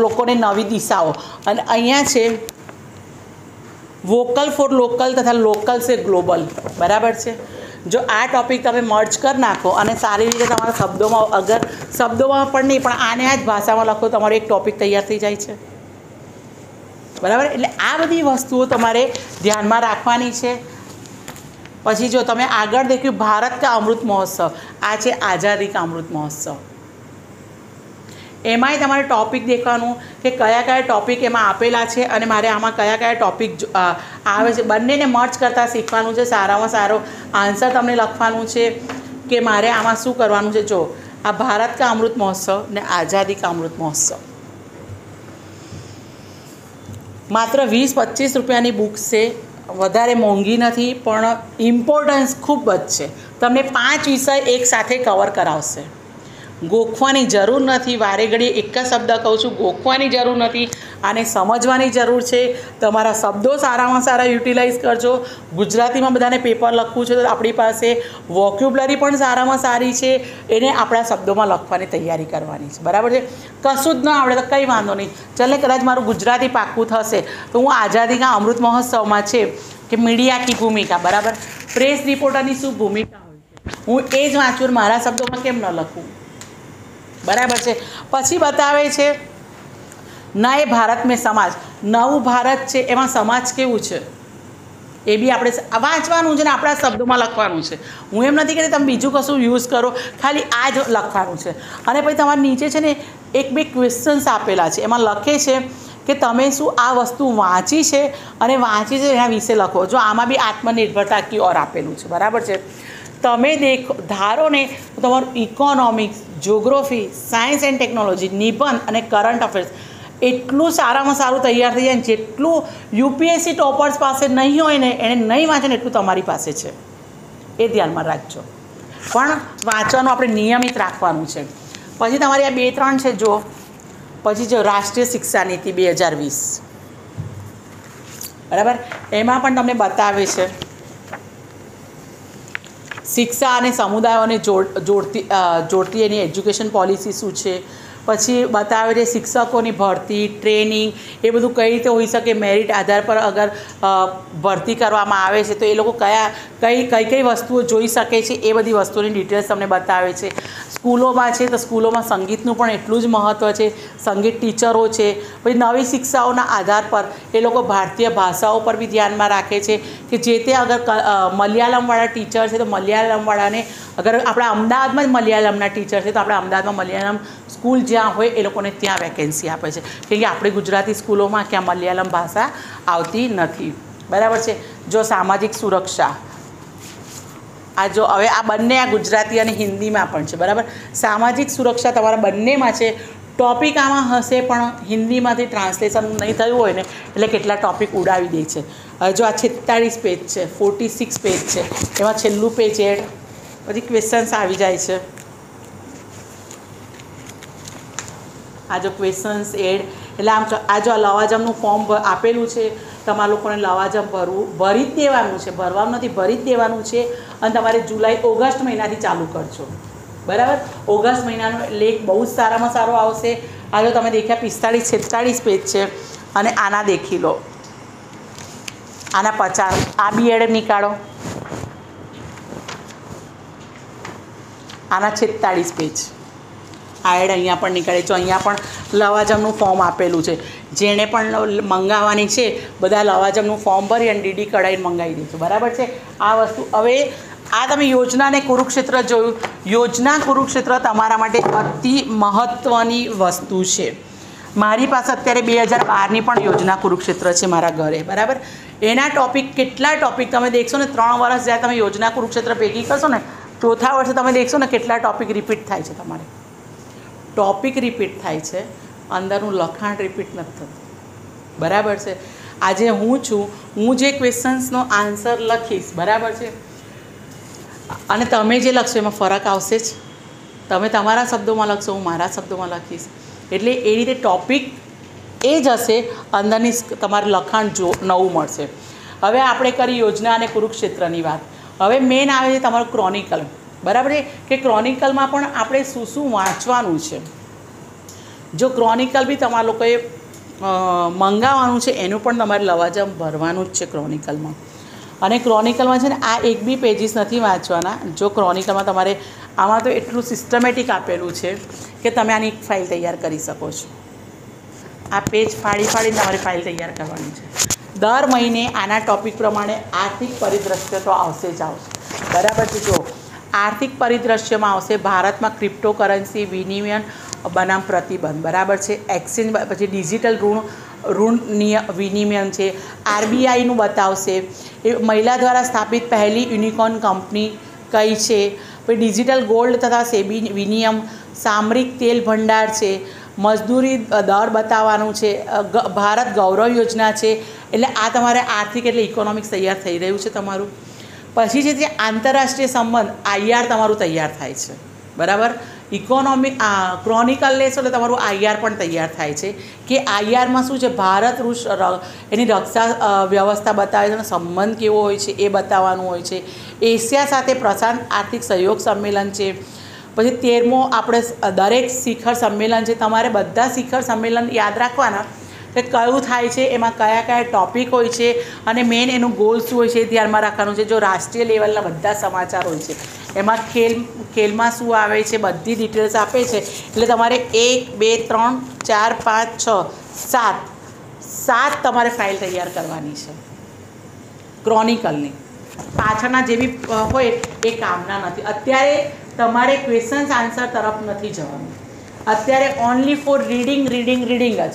લોકોને નવી દિશાઓ. અને અહીંયા છે વોકલ ફોર લોકલ તથા લોકલ છે ગ્લોબલ. બરાબર છે? જો આ ટૉપિક તમે મર્જ કરી નાખો અને સારી રીતે તમારા શબ્દોમાં, અગર શબ્દોમાં પણ નહીં પણ આને આ જ ભાષામાં લખો, તમારો એક ટૉપિક તૈયાર થઈ જાય છે. બરાબર? એટલે આ બધી વસ્તુઓ તમારે ધ્યાનમાં રાખવાની છે. પછી જો તમે આગળ દેખ્યું ભારત કા અમૃત મહોત્સવ. આ છે આઝાદી કા અમૃત મહોત્સવ. એમાંય તમારે ટૉપિક દેખવાનું કે કયા કયા ટૉપિક એમાં આપેલા છે અને મારે આમાં કયા કયા ટૉપિક આવે છે. બંનેને મર્જ કરતાં શીખવાનું છે. સારામાં સારો આન્સર તમને લખવાનું છે કે મારે આમાં શું કરવાનું છે. જો આ ભારત કા અમૃત મહોત્સવ ને આઝાદી કા અમૃત મહોત્સવ. માત્ર 20-25 રૂપિયાની બુક્સ છે. વધારે મોંઘી નથી પણ ઇમ્પોર્ટન્સ ખૂબ જ છે. તમને 5 વિષય એકસાથે કવર કરાવશે. ગોખવાની જરૂર નથી. વારે ઘડીએ એક જ શબ્દ કહું છું, ગોખવાની જરૂર નથી. આને સમજવાની જરૂર છે. તમારા શબ્દો સારામાં સારા યુટિલાઇઝ કરજો. ગુજરાતીમાં બધાને પેપર લખવું છે તો આપણી પાસે વોક્યુબ્લરી પણ સારામાં સારી છે. એને આપણા શબ્દોમાં લખવાની તૈયારી કરવાની છે. બરાબર છે? કશું જ ન આવડે તો કંઈ વાંધો નહીં. ચાલે કદાચ મારું ગુજરાતી પાક્કું થશે તો હું આઝાદી કા અમૃત મહોત્સવમાં છે કે મીડિયા કી ભૂમિકા. બરાબર? પ્રેસ રિપોર્ટરની શું ભૂમિકા હોય છે હું એ જ વાંચું. મારા શબ્દોમાં કેમ ન લખું? બરાબર છે? પછી બતાવે છે નए ભારત મેં સમાજ. નવું ભારત છે એમાં સમાજ કેવું છે એ બી આપણે વાંચવાનું છે ને આપણા શબ્દોમાં લખવાનું છે. હું એમ નથી કહેતી તમે બીજું કશું યુઝ કરો, ખાલી આ જ લખવાનું છે. અને પછી તમારે નીચે છે ને 1-2 ક્વેશ્ચન્સ આપેલા છે. એમાં લખે છે કે તમે શું આ વસ્તુ વાંચી છે અને વાંચી છે એના વિશે લખો. જો આમાં બી આત્મનિર્ભરતા કી ઓર આપેલું છે. બરાબર છે? તમે ધારો ને તમારું economics, geography, science and technology, નિબંધ અને કરંટ અફેર્સ એટલું સારામાં સારું તૈયાર થઈ જાય ને જેટલું યુપીએસસી ટોપર્સ પાસે નહીં હોય ને એને નહીં વાંચે ને એટલું તમારી પાસે છે, એ ધ્યાનમાં રાખજો. પણ વાંચવાનું આપણે નિયમિત રાખવાનું છે. પછી તમારી આ 2-3 છે જો. પછી જો રાષ્ટ્રીય શિક્ષા નીતિ 2020, બરાબર, એમાં પણ તમને બતાવે છે શિક્ષા અને સમુદાયોને જોડતી એની એજ્યુકેશન પોલિસી શું છે. પછી બતાવે છે શિક્ષકોની ભરતી, ટ્રેનિંગ, એ બધું કઈ રીતે હોઈ શકે. મેરિટ આધાર પર અગર ભરતી કરવામાં આવે છે તો એ લોકો કઈ કઈ વસ્તુઓ જોઈ શકે છે, એ બધી વસ્તુની ડિટેલ્સ તમને બતાવે છે. સ્કૂલોમાં છે તો સ્કૂલોમાં સંગીતનું પણ એટલું જ મહત્ત્વ છે. સંગીત ટીચરો છે. પછી નવી શિક્ષાઓના આધાર પર એ લોકો ભારતીય ભાષાઓ પર બી ધ્યાનમાં રાખે છે કે જે તે અગર મલયાલમવાળા ટીચર છે તો મલયાલમવાળાને, અગર આપણા અમદાવાદમાં જ મલયાલમના ટીચર છે તો આપણે અમદાવાદમાં મલયાલમ સ્કૂલ જ્યાં હોય એ લોકોને ત્યાં વેકેન્સી આપે છે. કેમ કે આપણી ગુજરાતી સ્કૂલોમાં ક્યાં મલયાલમ ભાષા આવતી નથી, બરાબર છે. જો સામાજિક સુરક્ષા, આ જો હવે આ બંને આ ગુજરાતી અને હિન્દીમાં પણ છે, બરાબર. સામાજિક સુરક્ષા તમારા બંનેમાં છે. ટૉપિક આમાં હશે પણ હિન્દીમાંથી ટ્રાન્સલેશન નહીં થયું હોય ને એટલે કેટલા ટૉપિક ઉડાવી દે છે. જો આ 46 પેજ છે, 46 પેજ છે, એમાં છેલ્લું પેજ એડ, પછી ક્વેશ્ચન્સ આવી જાય છે. આ જો ક્વેશ્ચન્સ એડ એટલે આમ આ જો લવાજમનું ફોર્મ આપેલું છે, તમારા લોકોને લવાજમ ભરી જ દેવાનું છે, ભરવાનું નથી, ભરી જ દેવાનું છે. અને તમારે ઓગસ્ટ મહિનાથી ચાલુ કરજો, બરાબર. ઓગસ્ટ મહિનાનો લેખ બહુ જ સારામાં સારો આવશે. આ જો તમે દેખ્યા 45-46 પેજ છે અને આના દેખી લો, આના 50, આ બી એડ નીકાળો, આના 46 પેજ, આ એડ અહીંયા પણ નીકળે છે. અહીંયા પણ લવાજમનું ફોર્મ આપેલું છે. જેણે પણ મંગાવવાની છે બધા લવાજમનું ફોર્મ ભરી અને ડીડી કઢાઈને મંગાવી દેજો, બરાબર છે. આ વસ્તુ હવે આ તમે યોજના અને કુરુક્ષેત્ર જોયું. યોજના કુરુક્ષેત્ર તમારા માટે અતિ મહત્ત્વની વસ્તુ છે. મારી પાસે અત્યારે 2012ની પણ યોજના કુરુક્ષેત્ર છે મારા ઘરે, બરાબર. એના ટૉપિક, કેટલા ટૉપિક તમે દેખશો ને 3 વર્ષ જ્યારે તમે યોજના કુરુક્ષેત્ર ભેગી કરશો ને, ચોથા વર્ષે તમે દેખશો ને કેટલા ટૉપિક રિપીટ થાય છે. તમારે ટૉપિક રિપીટ થાય છે, અંદરનું લખાણ રિપીટ નથી થતું, બરાબર છે. આજે હું છું, હું જે ક્વેશ્ચન્સનો આન્સર લખીશ, બરાબર છે, અને તમે જે લખશો એમાં ફરક આવશે જ. તમે તમારા શબ્દોમાં લખશો, હું મારા શબ્દોમાં લખીશ, એટલે એ રીતે ટૉપિક એ જ હશે, અંદરની તમારે લખાણ નવું મળશે. હવે આપણે કરી યોજના અને કુરુક્ષેત્રની વાત. હવે મેઇન આવે છે તમારું ક્રોનિકલ, બરાબર છે. કે ક્રોનિકલમાં પણ આપણે શું શું વાંચવાનું છે. જો ક્રોનિકલ બી તમારા લોકોએ મંગાવવાનું છે, એનું પણ તમારે લવાજમ ભરવાનું જ છે ક્રોનિકલમાં. અને ક્રોનિકલમાં છે ને આ એક બી પેજીસ નથી વાંચવાના. જો ક્રોનિકલમાં તમારે આમાં તો એટલું સિસ્ટમેટિક આપેલું છે કે તમે આની એક ફાઇલ તૈયાર કરી શકો છો. આ પેજ ફાડીને તમારે ફાઇલ તૈયાર કરવાની છે. દર મહિને આના ટૉપિક પ્રમાણે આર્થિક પરિદૃશ્ય તો આવશે જ આવશે, બરાબર છે. જો આર્થિક પરિદૃશ્યમાં આવશે ભારતમાં ક્રિપ્ટોકરન્સી વિનિમય બનામ પ્રતિબંધ, બરાબર છે. એક્સચેન્જ, પછી ડિજિટલ ઋણ વિનિમય છે. આરબીઆઈનું બતાવશે. એ મહિલા દ્વારા સ્થાપિત પહેલી યુનિકોર્ન કંપની કઈ છે. પછી ડિજિટલ ગોલ્ડ તથા સેબી વિનિયમ, સામરિક તેલ ભંડાર છે, મજદૂરી દર બતાવવાનું છે, ભારત ગૌરવ યોજના છે. એટલે આ તમારે આર્થિક એટલે ઇકોનોમિક્સ તૈયાર થઈ રહ્યું છે તમારું. પછી છે તે આંતરરાષ્ટ્રીય સંબંધ, આઈઆર તમારું તૈયાર થાય છે, બરાબર. ક્રોનિકલ લેશો એટલે તમારું આઈઆર પણ તૈયાર થાય છે. કે આઈઆરમાં શું છે, ભારત રૂસ એની રક્ષા વ્યવસ્થા બતાવે છે, સંબંધ કેવો હોય છે એ બતાવવાનું હોય છે. એશિયા સાથે પ્રશાંત આર્થિક સહયોગ સંમેલન છે. પછી 13મો આપણે દરેક શિખર સંમેલન છે. તમારે બધા શિખર સંમેલન યાદ રાખવાના કે કયું થાય છે, એમાં કયા કયા ટૉપિક હોય છે અને મેઇન એનું ગોલ શું હોય છે એ ધ્યાનમાં રાખવાનું છે. જો રાષ્ટ્રીય લેવલના બધા સમાચાર હોય છે, એમાં ખેલમાં શું આવે છે બધી ડિટેલ્સ આપે છે. એટલે તમારે 1, 2, 3, 4, 5, 6, 7 તમારે ફાઇલ તૈયાર કરવાની છે ક્રોનિકલની. પાછળના જે બી હોય એ કામના નથી. અત્યારે તમારે ક્વેશ્ચન્સ આન્સર તરફ નથી જવાનું. અત્યારે ઓનલી ફોર રીડિંગ જ.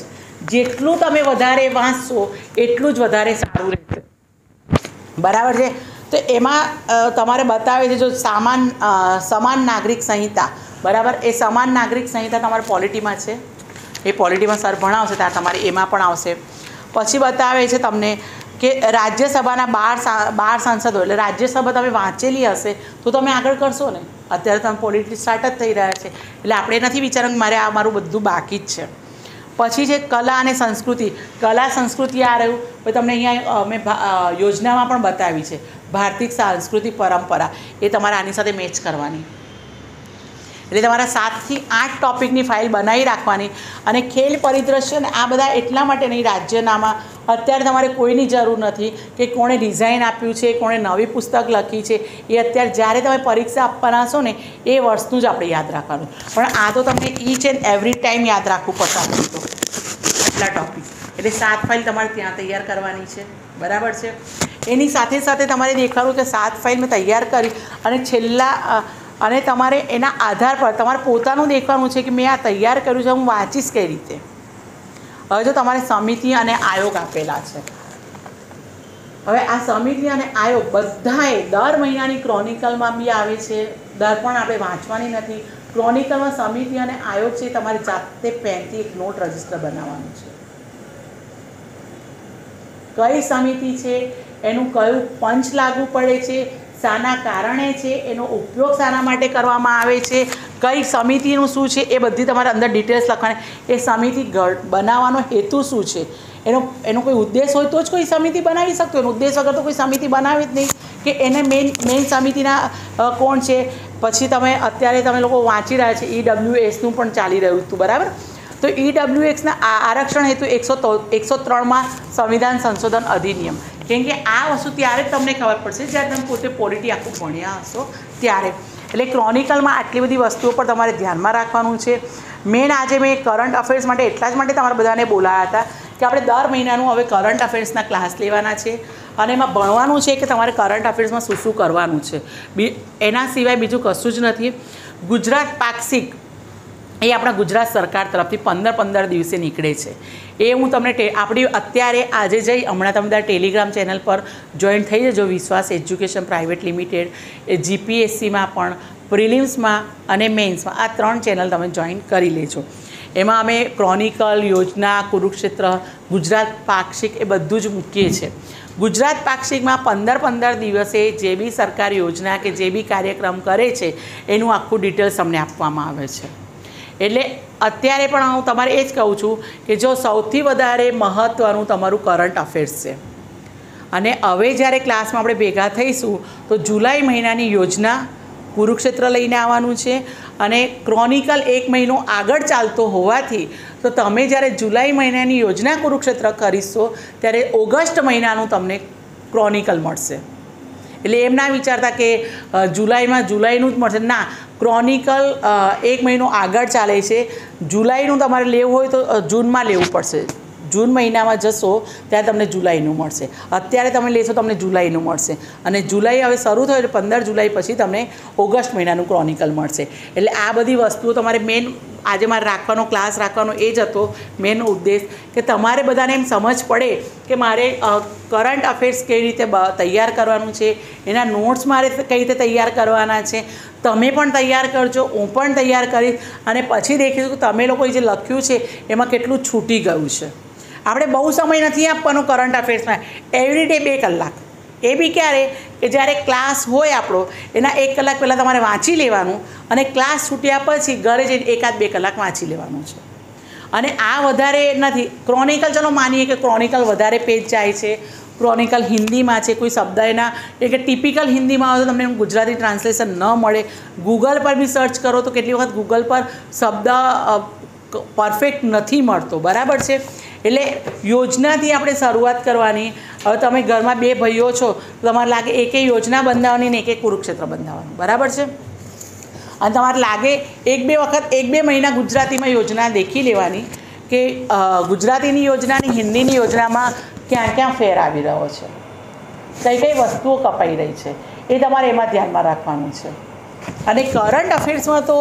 જેટલું તમે વધારે વાંચશો એટલું જ વધારે સારું રહેશે, બરાબર છે. તો એમાં તમારે બતાવે છે જો સમાન નાગરિક સંહિતા, બરાબર. એ સમાન નાગરિક સંહિતા તમારે પોલિટીમાં છે. એ પોલિટીમાં સર ભણાવશે ત્યારે તમારે એમાં પણ આવશે. પછી બતાવે છે તમને કે રાજ્યસભાના 12 સાંસદો, એટલે રાજ્યસભા તમે વાંચેલી હશે તો તમે આગળ કરશો ને. અત્યારે તમે પોલિટિક્સ સ્ટાર્ટ જ થઈ રહ્યા છે, એટલે આપણે નથી વિચારવાનું મારે આ મારું બધું બાકી જ છે. પછી છે કલા અને સંસ્કૃતિ. કલા સંસ્કૃતિ આ રહ્યું. પછી તમને અહીંયા મેં યોજનામાં પણ બતાવી છે ભારતીય સાંસ્કૃતિક પરંપરા, એ તમારે આની સાથે મેચ કરવાની. એટલે તમારા 7 થી 8 ટૉપિકની ફાઇલ બનાવી રાખવાની. અને ખેલ પરિદ્રશ્ય ને આ બધા એટલા માટે નહીં, રાજ્યનામા અત્યારે તમારે કોઈની જરૂર નથી કે કોણે ડિઝાઇન આપ્યું છે, કોણે નવી પુસ્તક લખી છે. એ અત્યારે જ્યારે તમે પરીક્ષા આપવાના હશો ને એ વર્ષનું જ આપણે યાદ રાખવાનું. પણ આ તો તમને ઈચ એન્ડ એવરી ટાઈમ યાદ રાખવું પડશે. આપણે તો એટલા ટૉપિક, એટલે 7 ફાઇલ તમારે ત્યાં તૈયાર કરવાની છે. બરાબર છે. એની સાથે સાથે તમારે દેખાડવું કે 7 ફાઇલ મેં તૈયાર કરી અને છેલ્લા અને તમારે એના આધાર પર તમારે પોતાનું દેખવાનું છે કે મેં આ તૈયાર કર્યું છે, હું વાંચીશ કઈ રીતે. હવે જો તમારે સમિતિ અને આયોગ આપેલા છે. હવે આ સમિતિ અને આયોગ બધાએ દર મહિનાની ક્રોનિકલમાં બી આવે છે. દર પણ આપણે વાંચવાની નથી. ક્રોનિકલમાં સમિતિ અને આયોગ છે, તમારે જાતે પેનથી એક નોટ રજિસ્ટર બનાવવાનું છે. કઈ સમિતિ છે, એનું કયું પંચ લાગુ પડે છે, શાના કારણે છે, એનો ઉપયોગ શાના માટે કરવામાં આવે છે, કઈ સમિતિનું શું છે, એ બધી તમારે અંદર ડિટેલ્સ લખવાની. એ સમિતિ બનાવવાનો હેતુ શું છે, એનો કોઈ ઉદ્દેશ હોય તો જ કોઈ સમિતિ બનાવી શકતો. એનો ઉદ્દેશ વગર તો કોઈ સમિતિ બનાવી જ નહીં. કે એને મેઇન સમિતિના કોણ છે. પછી અત્યારે તમે લોકો વાંચી રહ્યા છે EWSનું પણ ચાલી રહ્યું હતું. બરાબર. તો EWSના આરક્ષણ હેતુ 103માં સંવિધાન સંશોધન અધિનિયમ. કેમ કે આ વસ્તુ ત્યારે જ તમને ખબર પડશે જ્યારે તમે પોતે પોલિટી આખું ભણ્યા હશો ત્યારે. એટલે ક્રોનિકલમાં આટલી બધી વસ્તુઓ પર તમારે ધ્યાનમાં રાખવાનું છે. મેન આજે મેં કરંટ અફેર્સ માટે એટલા જ માટે તમારા બધાને બોલાવ્યા હતા કે આપણે દર મહિનાનું હવે કરંટ અફેર્સના ક્લાસ લેવાના છે અને એમાં ભણવાનું છે કે તમારે કરંટ અફેર્સમાં શું શું કરવાનું છે. એના સિવાય બીજું કશું જ નથી. ગુજરાત પાક્ષિક એ આપણા ગુજરાત સરકાર તરફથી 15 દિવસે નીકળે છે. એ હું તમને આપણી અત્યારે આજે જઈ હમણાં તમે બધા ટેલિગ્રામ ચેનલ પર જોઈન થઈ જજો. વિશ્વાસ એજ્યુકેશન પ્રાઇવેટ લિમિટેડ, એ GPSCમાં પણ, પ્રિલિમ્સમાં અને મેન્સમાં આ 3 ચેનલ તમે જોઈન કરી લેજો. એમાં અમે ક્રોનિકલ, યોજના, કુરુક્ષેત્ર, ગુજરાત પાક્ષિક એ બધું જ મૂકીએ છીએ. ગુજરાત પાક્ષિકમાં 15 દિવસે જે બી સરકાર યોજના કે જે બી કાર્યક્રમ કરે છે એનું આખું ડિટેલ્સ અમને આપવામાં આવે છે. એટલે અત્યારે પણ હું તમારે એ જ કહું છું કે જો સૌથી વધારે મહત્ત્વનું તમારું કરંટ અફેર્સ છે. અને હવે જ્યારે ક્લાસમાં આપણે ભેગા થઈશું તો જુલાઈ મહિનાની યોજના, કુરુક્ષેત્ર લઈને આવવાનું છે. અને ક્રોનિકલ 1 મહિનો આગળ ચાલતો હોવાથી તો તમે જ્યારે જુલાઈ મહિનાની યોજના કુરુક્ષેત્ર કરીશો ત્યારે ઓગસ્ટ મહિનાનું તમને ક્રોનિકલ મળશે. એટલે એમ ના વિચારતા કે જુલાઈનું જ મળશે. ના, ક્રોનિકલ 1 મહિનો આગળ ચાલે છે. જુલાઈનું તમારે લેવું હોય તો જૂનમાં લેવું પડશે. જૂન મહિનામાં જશો ત્યારે તમને જુલાઈનું મળશે. અત્યારે તમે લેશો તમને જુલાઈનું મળશે. અને જુલાઈ હવે શરૂ થયું એટલે 15 જુલાઈ પછી તમને ઓગસ્ટ મહિનાનું ક્રોનિકલ મળશે. એટલે આ બધી વસ્તુઓ તમારે મેન આજે મારે રાખવાનો ક્લાસ રાખવાનો એ જ હતો મેન ઉદ્દેશ કે તમારે બધાને એમ સમજ પડે કે મારે કરંટ અફેર્સ કેવી રીતે તૈયાર કરવાનું છે, એના નોટ્સ મારે કઈ રીતે તૈયાર કરવાના છે. તમે પણ તૈયાર કરજો, હું પણ તૈયાર કરીશ. અને પછી દેખીશું કે તમે લોકોએ જે લખ્યું છે એમાં કેટલું છૂટી ગયું છે. આપણે બહુ સમય નથી આપવાનો કરંટ અફેર્સમાં. એવરી ડે 2 કલાક. એ બી ક્યારે કે જ્યારે ક્લાસ હોય આપણો એના 1 કલાક પહેલાં તમારે વાંચી લેવાનું અને ક્લાસ છૂટ્યા પછી ઘરે જઈને 1-2 કલાક વાંચી લેવાનું છે. અને આ વધારે નથી. ક્રોનિકલ ચલો માનીએ કે ક્રોનિકલ વધારે પેજ જાય છે, ક્રોનિકલ હિન્દીમાં છે, કોઈ શબ્દ એના એટલે ટિપિકલ હિન્દીમાં આવે તો તમને ગુજરાતી ટ્રાન્સલેશન ન મળે. ગૂગલ પર બી સર્ચ કરો તો કેટલી વખત ગૂગલ પર શબ્દ પરફેક્ટ નથી મળતો. બરાબર છે. એટલે યોજનાથી આપણે શરૂઆત કરવાની. હવે તમે ઘરમાં 2 ભાઈઓ છો તો તમારે લાગે એકે યોજના બંધાવવાની ને એકે કુરુક્ષેત્ર બંધાવવાનું. બરાબર છે. અને તમારે લાગે 1-2 વખત 1-2 મહિના ગુજરાતીમાં યોજના દેખી લેવાની કે ગુજરાતીની યોજના અને હિન્દીની યોજનામાં ક્યાં ફેર આવી રહ્યો છે, કઈ વસ્તુઓ કપાઈ રહી છે, એ તમારે એમાં ધ્યાનમાં રાખવાનું છે. અને કરંટ અફેર્સમાં તો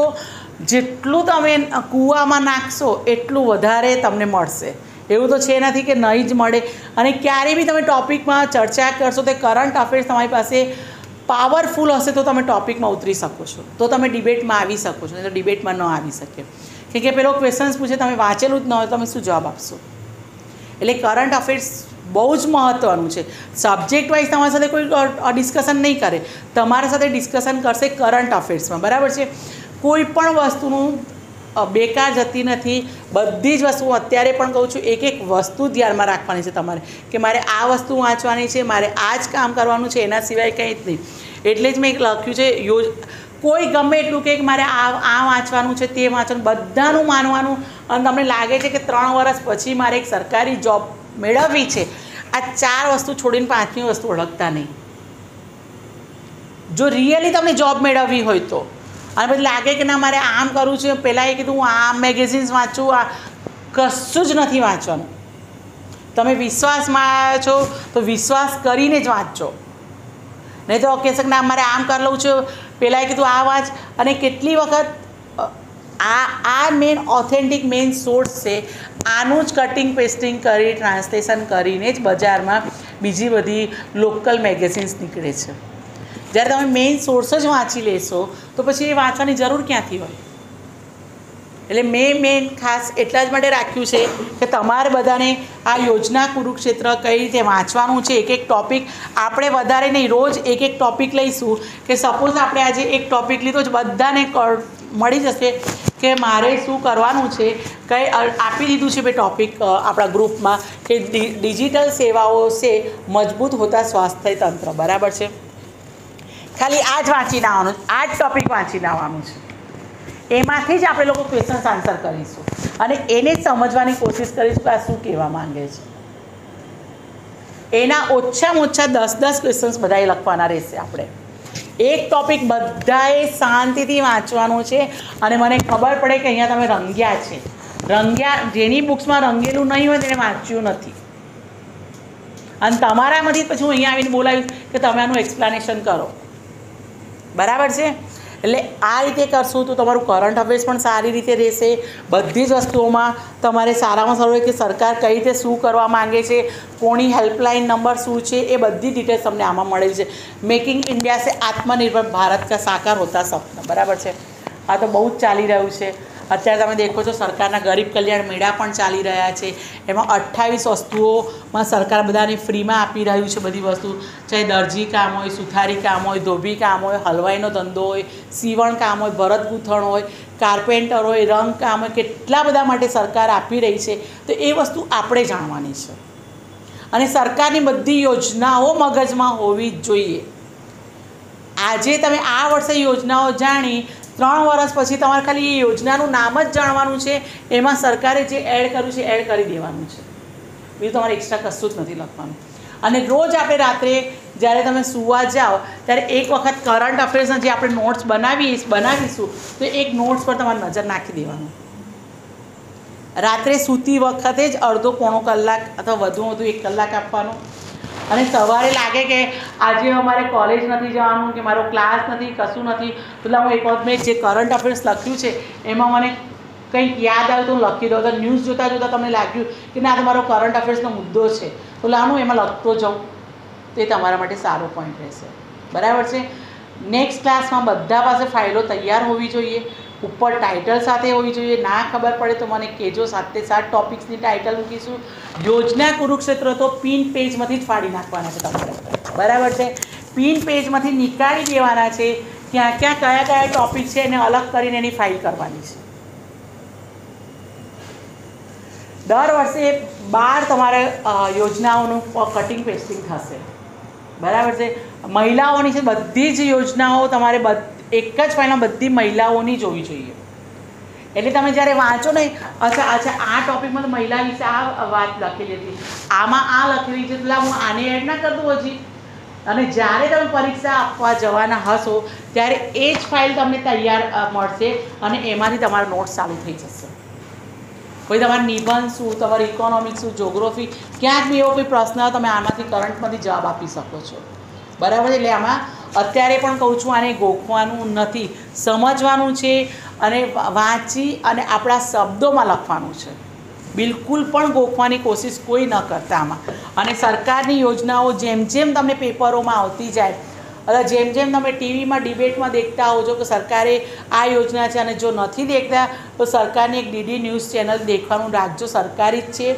જેટલું તમે કૂવામાં નાખશો એટલું વધારે તમને મળશે. એવું તો છે નથી કે નહીં જ મળે. અને ક્યારેય બી તમે ટૉપિકમાં ચર્ચા કરશો તો કરંટ અફેર્સ તમારી પાસે પાવરફુલ હશે તો તમે ટૉપિકમાં ઉતરી શકો છો, તો તમે ડિબેટમાં આવી શકો છો. નહીં તો ડિબેટમાં ન આવી શકે. કે પેલો ક્વેશ્ચન્સ પૂછે તમે વાંચેલું જ ન હોય તમે શું જવાબ આપશો? એટલે કરંટ અફેર્સ બહુ જ મહત્ત્વનું છે. સબ્જેક્ટ વાઇઝ તમારી સાથે કોઈ ડિસ્કશન નહીં કરે, તમારા સાથે ડિસ્કશન કરશે કરંટ અફેર્સમાં. બરાબર છે? કોઈ પણ વસ્તુનું બેકાર જતી નથી. બધી જ વસ્તુ અત્યારે પણ કહું છું, એક એક વસ્તુ ધ્યાનમાં રાખવાની છે તમારે, કે મારે આ વસ્તુ વાંચવાની છે, મારે આ જ કામ કરવાનું છે, એના સિવાય કંઈ જ નહીં. એટલે જ મેં એક લખ્યું છે કોઈ ગમે એટલું કે મારે આ વાંચવાનું છે, તે વાંચવાનું, બધાનું માનવાનું. અને તમને લાગે છે કે 3 વર્ષ પછી મારે એક સરકારી જોબ મેળવવી છે, આ 4 વસ્તુ છોડીને 5મી વસ્તુ ઓળખતા નહીં. જો રિયલી તમને જોબ મેળવવી હોય તો. અને પછી લાગે કે ના મારે આમ કરવું છે, પહેલાં એ કીધું હું આમ મેગેઝિન્સ વાંચું, આ કશું જ નથી વાંચવાનું. તમે વિશ્વાસમાં છો તો વિશ્વાસ કરીને જ વાંચજો, નહીં તો કહેશે કે ના મારે આમ કરી લઉં છું, પહેલાં એ કીધું આ વાંચ. અને કેટલી વખત આ મેન ઓથેન્ટિક મેઇન સોર્સ છે. આનું જ કટિંગ પેસ્ટિંગ કરી ટ્રાન્સલેશન કરીને જ બજારમાં બીજી બધી લોકલ મેગેઝિન્સ નીકળે છે. જ્યારે તમે મેઇન સોર્સ જ વાંચી લેશો તો પછી એ વાંચવાની જરૂર ક્યાંથી હોય? એટલે મેં ખાસ એટલા જ માટે રાખ્યું છે કે તમારે બધાને આ યોજના કુરુક્ષેત્ર કઈ રીતે વાંચવાનું છે. એક એક ટૉપિક આપણે વધારે નહીં, રોજ એક એક ટૉપિક લઈશું. કે સપોઝ આપણે આજે એક ટૉપિક લીધો જ, બધાને મળી જશે કે મારે શું કરવાનું છે. કંઈ આપી દીધું છે બે ટૉપિક આપણા ગ્રુપમાં કે ડિજિટલ સેવાઓ છે મજબૂત હોતા સ્વાસ્થ્ય તંત્ર. બરાબર છે? ખાલી આ જ વાંચીને આવવાનું, આ જ ટૉપિક વાંચીને આવવાનું છે. એમાંથી જ આપણે લોકો ક્વેશ્ચન્સ આન્સર કરીશું અને એને જ સમજવાની કોશિશ કરીશું કે આ શું કહેવા માંગે છે. એના ઓછામાં ઓછા 10 ક્વેશ્ચન્સ બધાએ લખવાના રહેશે. આપણે એક ટૉપિક બધાએ શાંતિથી વાંચવાનું છે. અને મને ખબર પડે કે અહીંયા તમે રંગ્યા છે. જેની બુક્સમાં રંગેલું નહીં હોય તેને વાંચ્યું નથી. અને તમારામાંથી પછી હું અહીંયા આવીને બોલાવીશ કે તમે આનું એક્સપ્લેનેશન કરો. બરાબર છે? એટલે આ રીતે કરશું તો તમારું કરંટ અફેર્સ પણ સારી રીતે રહેશે. બધી જ વસ્તુઓમાં તમારે સારામાં સારું કે સરકાર કઈ રીતે શું કરવા માંગે છે, કોની હેલ્પલાઇન નંબર શું છે, એ બધી ડિટેલ્સ તમને આમાં મળેલી છે. મેકિંગ ઇન્ડિયા સે આત્મનિર્ભર ભારત કા સાકાર હોતા સપના. બરાબર છે? આ તો બહુ જ ચાલી રહ્યું છે. અત્યારે તમે દેખો છો સરકારના ગરીબ કલ્યાણ મેળા પણ ચાલી રહ્યા છે. એમાં 28 વસ્તુઓમાં સરકાર બધાને ફ્રીમાં આપી રહ્યું છે. બધી વસ્તુ, ચાહે દરજી કામ હોય, સુથારી કામ હોય, ધોબી કામ હોય, હલવાઈનો ધંધો હોય, સીવણ કામ હોય, ભરત ગૂંથણ હોય, કાર્પેન્ટર હોય, રંગ કામ હોય, કેટલા બધા માટે સરકાર આપી રહી છે. તો એ વસ્તુ આપણે જાણવાની છે. અને સરકારની બધી યોજનાઓ મગજમાં હોવી જ જોઈએ. આજે તમે આ વર્ષે યોજનાઓ જાણી, 3 વર્ષ પછી તમારે ખાલી એ યોજનાનું નામ જ જાણવાનું છે. એમાં સરકારે જે એડ કર્યું છે એડ કરી દેવાનું છે. બીજું તમારે એક્સ્ટ્રા કશું જ નથી લખવાનું. અને રોજ આપણે રાત્રે જ્યારે તમે સૂવા જાઓ ત્યારે એક વખત કરંટ અફેર્સના જે આપણે નોટ્સ બનાવીશું તો એક નોટ્સ પર તમારે નજર નાખી દેવાનું. રાત્રે સૂતી વખતે જ અડધો પોણો કલાક અથવા વધુ 1 કલાક આપવાનો. અને સવારે લાગે કે આજે અમારે કોલેજ નથી જવાનું, કે મારો ક્લાસ નથી, કશું નથી, તો હું એક વખત મેં જે કરંટ અફેર્સ લખ્યું છે એમાં મને કંઈક યાદ આવ્યું તો હું લખી દઉં. તો ન્યૂઝ જોતાં જોતાં તમને લાગ્યું કે ના તમારો કરંટ અફેર્સનો મુદ્દો છે તો લાવનું એમાં લખતો જાઉં. તે તમારા માટે સારો પોઈન્ટ રહેશે. બરાબર છે? નેક્સ્ટ ક્લાસમાં બધા પાસે ફાઇલો તૈયાર હોવી જોઈએ, ઉપર ટાઇટલ સાથે હોવી જોઈએ. ના ખબર પડે તો મને કહેજો. 7 ટૉપિક્સની ટાઇટલ મૂકીશું. યોજના કુરુક્ષેત્ર તો પિન પેજમાંથી જ ફાડી નાખવાના છે તમારે. બરાબર છે? પિન પેજમાંથી નીકાળી દેવાના છે. ક્યાં કયા ટૉપિક છે એને અલગ કરીને એની ફાઇલ કરવાની છે. દર વર્ષે 12 તમારે યોજનાઓનું કટિંગ પેસ્ટિંગ થશે. બરાબર છે? મહિલાઓની છે બધી જ યોજનાઓ તમારે એક જ ફાઇલમાં બધી મહિલાઓની જોવી જોઈએ. એટલે તમે જ્યારે વાંચો ને, અચ્છા આ ટૉપિકમાં તો મહિલા વિશે આ વાત લખેલી હતી, આમાં આ લખેલી છે, એટલે હું આને એડ ના કરી દઉં હજી. અને જ્યારે તમે પરીક્ષા આપવા જવાના હશો ત્યારે એ જ ફાઇલ તમને તૈયાર મળશે અને એમાંથી તમારા નોટ્સ ચાલુ થઈ જશે. કોઈ તમારે નિબંધ શું, તમારે ઇકોનોમિક્સ શું, જોગ્રાફી, ક્યાંક બી એવો કોઈ પ્રશ્ન હોય તમે આમાંથી કરંટમાંથી જવાબ આપી શકો છો. બરાબર? એટલે આમાં અત્યારે પણ કહું છું, આને ગોખવાનું નથી, સમજવાનું છે અને વાંચી અને આપણા શબ્દોમાં લખવાનું છે. બિલકુલ પણ ગોખવાની કોશિશ કોઈ ન કરતા આમાં. અને સરકારની યોજનાઓ જેમ જેમ તમને પેપરોમાં આવતી જાય અથવા જેમ જેમ તમે ટીવીમાં ડિબેટમાં દેખતા હોવ છો કે સરકારે આ યોજના છે, અને જો નથી દેખતા તો સરકારની એક ડીડી ન્યૂઝ ચેનલ દેખવાનું રાખજો, સરકારી જ છે.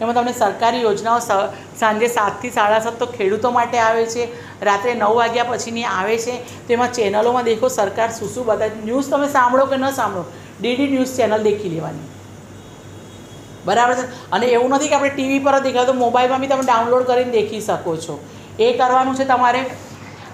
એમાં તમને સરકારી યોજનાઓ સાંજે 7 થી 7:30 તો ખેડૂતો માટે આવે છે, રાત્રે 9 વાગ્યા પછીની આવે છે. તો એમાં ચેનલોમાં દેખો સરકાર શું શું બતાવે. ન્યૂઝ તમે સાંભળો કે ન સાંભળો, ડીડી ન્યૂઝ ચેનલ દેખી લેવાની, બરાબર છે. અને એવું નથી કે આપણે ટીવી પર જ દેખાય, તો મોબાઈલમાં બી તમે ડાઉનલોડ કરીને દેખી શકો છો. એ કરવાનું છે તમારે.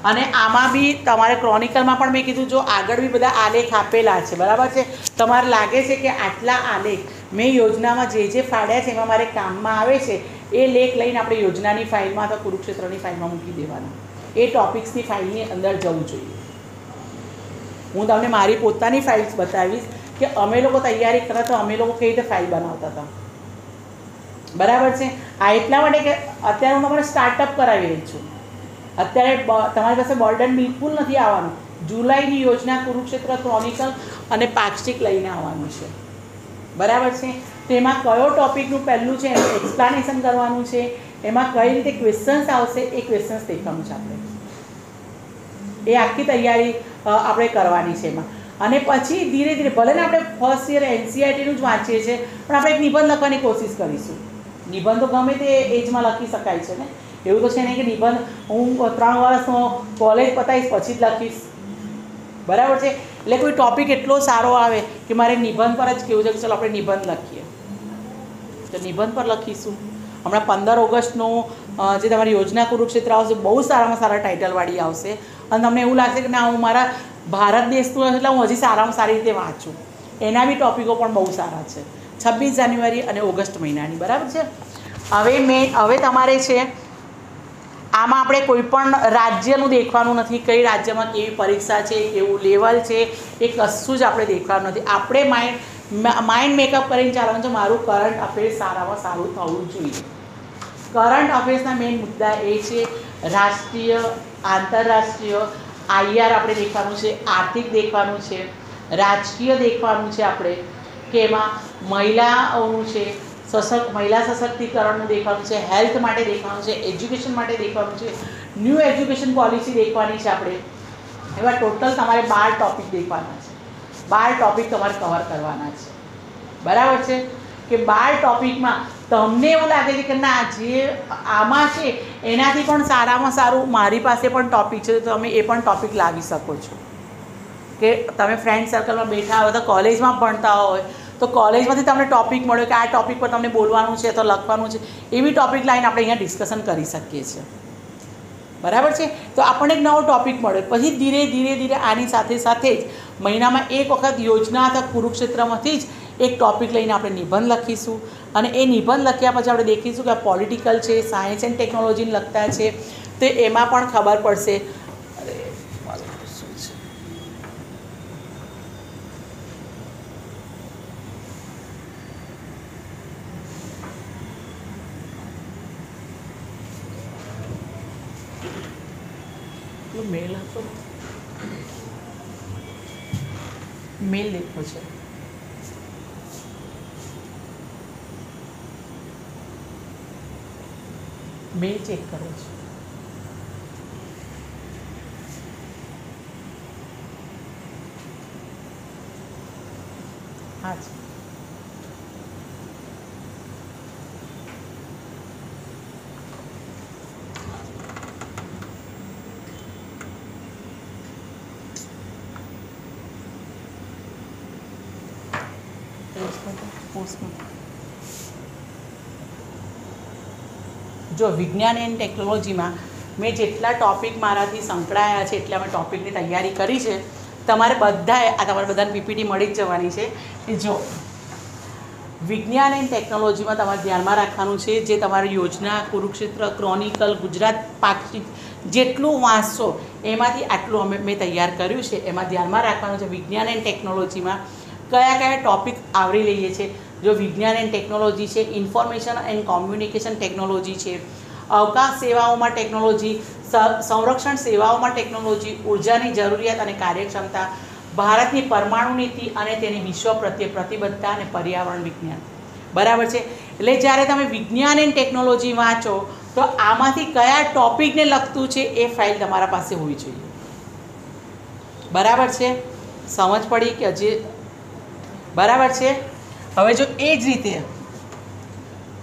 અને આમાં બી તમારે ક્રોનિકલમાં પણ મેં કીધું, જો આગળ બી બધા આલેખ આપેલા છે, બરાબર છે. તમારે લાગે છે કે આટલા આલેખ મેં યોજનામાં જે ફાડ્યા છે એમાં મારે કામમાં આવે છે, એ લેખ લઈને આપણે યોજનાની ફાઇલમાં અથવા કુરુક્ષેત્રની ફાઇલમાં મૂકી દેવાના. એ ટોપિક્સની ફાઇલની અંદર જવું જોઈએ. હું તમને મારી પોતાની ફાઇલ્સ બતાવીશ કે અમે લોકો તૈયારી કરતા તો અમે લોકો કઈ રીતે ફાઇલ બનાવતા હતા, બરાબર છે. આ એટલા માટે કે અત્યારે હું તમારે સ્ટાર્ટઅપ કરાવી રહી છું. અત્યારે તમારી પાસે બર્ડન બિલકુલ નથી આવવાનું. જુલાઈની યોજના કુરુક્ષેત્ર ક્રોનિકલ અને પાક્ષિક લઈને આવવાનું છે, બરાબર છે. તો એમાં કયો ટોપિકનું પહેલું છે એનું એક્સપ્લાનેશન કરવાનું છે, એમાં કઈ રીતે ક્વેશ્ચન્સ આવશે એ ક્વેશ્ચન્સ દેખવાનું છે આપણે. એ આખી તૈયારી આપણે કરવાની છે એમાં. અને પછી ધીરે ધીરે ભલે ને આપણે ફર્સ્ટ યર NCERTનું જ વાંચીએ છીએ, પણ આપણે એક નિબંધ લખવાની કોશિશ કરીશું. નિબંધ તો ગમે તે એજમાં લખી શકાય છે ને, એવું તો છે નહીં કે નિબંધ હું 3 વર્ષનો કોલેજ પતાવીશ પછી જ લખીશ, બરાબર છે. એટલે કોઈ ટૉપિક એટલો સારો આવે કે મારે નિબંધ પર જ કેવું છે કે ચાલો આપણે નિબંધ લખીએ, તો નિબંધ પર લખીશું. હમણાં 15 ઓગસ્ટનો જે તમારી યોજના કુરુક્ષેત્ર આવશે, બહુ સારામાં સારા ટાઇટલવાળી આવશે. અને તમને એવું લાગશે કે ના, હું મારા ભારત દેશનું એટલે હું હજી સારામાં સારી રીતે વાંચું. એના બી ટૉપિકો પણ બહુ સારા છે, 26 જાન્યુઆરી અને ઓગસ્ટ મહિનાની, બરાબર છે. હવે તમારે છે આમાં આપણે કોઈ પણ રાજ્યનું દેખવાનું નથી, કઈ રાજ્યમાં કેવી પરીક્ષા છે, કેવું લેવલ છે, એ કશું જ આપણે દેખવાનું નથી. આપણે માઇન્ડ મેકઅપ કરીને ચાલવાનું છે, મારું કરંટ અફેર્સ સારામાં સારું થવું જોઈએ. કરંટ અફેર્સના મેઇન મુદ્દા એ છે રાષ્ટ્રીય, આંતરરાષ્ટ્રીય, IR આપણે દેખવાનું છે, આર્થિક દેખવાનું છે, રાજકીય દેખવાનું છે આપણે, કે એમાં મહિલાઓનું છે, મહિલા સશક્તિકરણનું દેખવાનું છે, હેલ્થ માટે દેખવાનું છે, એજ્યુકેશન માટે દેખવાનું છે, ન્યૂ એજ્યુકેશન પોલિસી દેખવાની છે આપણે. એવા ટોટલ તમારે 12 ટૉપિક દેખવાના છે. 12 ટૉપિક તમારે કવર કરવાના છે, બરાબર છે. કે 12 ટૉપિકમાં તમને એવું લાગે છે કે ના, જે આમાં છે એનાથી પણ સારામાં સારું મારી પાસે પણ ટૉપિક છે, તો તમે એ પણ ટૉપિક લાવી શકો છો. કે તમે ફ્રેન્ડ સર્કલમાં બેઠા હોય તો કોલેજમાં ભણતા હોય તો કોલેજમાંથી તમને ટૉપિક મળ્યો કે આ ટૉપિક પર તમને બોલવાનું છે તો લખવાનું છે, એવી ટૉપિક લાઈને આપણે અહીંયા ડિસ્કશન કરી શકીએ છીએ, બરાબર છે. તો આપણને એક નવો ટૉપિક મળે, પછી ધીરે ધીરે આની સાથે સાથે જ મહિનામાં એક વખત યોજના અથવા કુરુક્ષેત્રમાંથી જ એક ટૉપિક લઈને આપણે નિબંધ લખીશું. અને એ નિબંધ લખ્યા પછી આપણે દેખીશું કે આ પોલિટિકલ છે, સાયન્સ એન્ડ ટેકનોલોજીને લગતા છે, તો એમાં પણ ખબર પડશે. મેલ હતો, મેલ દેખો છે, મેલ ચેક કરો છો. હા છે. જો વિજ્ઞાન એન્ડ ટેકનોલોજીમાં મેં જેટલા ટૉપિક મારાથી સંકળાયા છે એટલા મેં ટૉપિકની તૈયારી કરી છે. તમારે બધાને PPT મળી જ જવાની છે. કે જો વિજ્ઞાન એન્ડ ટેકનોલોજીમાં તમારે ધ્યાનમાં રાખવાનું છે, જે તમારી યોજના કુરુક્ષેત્ર, ક્રોનિકલ, ગુજરાત પાક્ષિક જેટલું વાંચશો એમાંથી આટલું મેં તૈયાર કર્યું છે. એમાં ધ્યાનમાં રાખવાનું છે વિજ્ઞાન એન્ડ ટેકનોલોજીમાં કયા કયા ટૉપિક આવરી લઈએ છીએ. જો વિજ્ઞાન એન્ડ ટેકનોલોજી છે, ઇન્ફોર્મેશન એન્ડ કોમ્યુનિકેશન ટેકનોલોજી છે, અવકાશ સેવાઓમાં ટેકનોલોજી, સંરક્ષણ સેવાઓમાં ટેકનોલોજી, ઉર્જાની જરૂરિયાત અને કાર્યક્ષમતા, ભારતની પરમાણુ નીતિ અને તેની વિશ્વ પ્રત્યે પ્રતિબદ્ધતા અને પર્યાવરણ વિજ્ઞાન, બરાબર છે. એટલે જ્યારે તમે વિજ્ઞાન એન્ડ ટેકનોલોજી વાંચો તો આમાંથી કયા ટોપિકને લગતું છે એ ફાઇલ તમારા પાસે હોવી જોઈએ. બરાબર છે? સમજ પડી કે હજી? બરાબર છે. હવે જો એ જ રીતે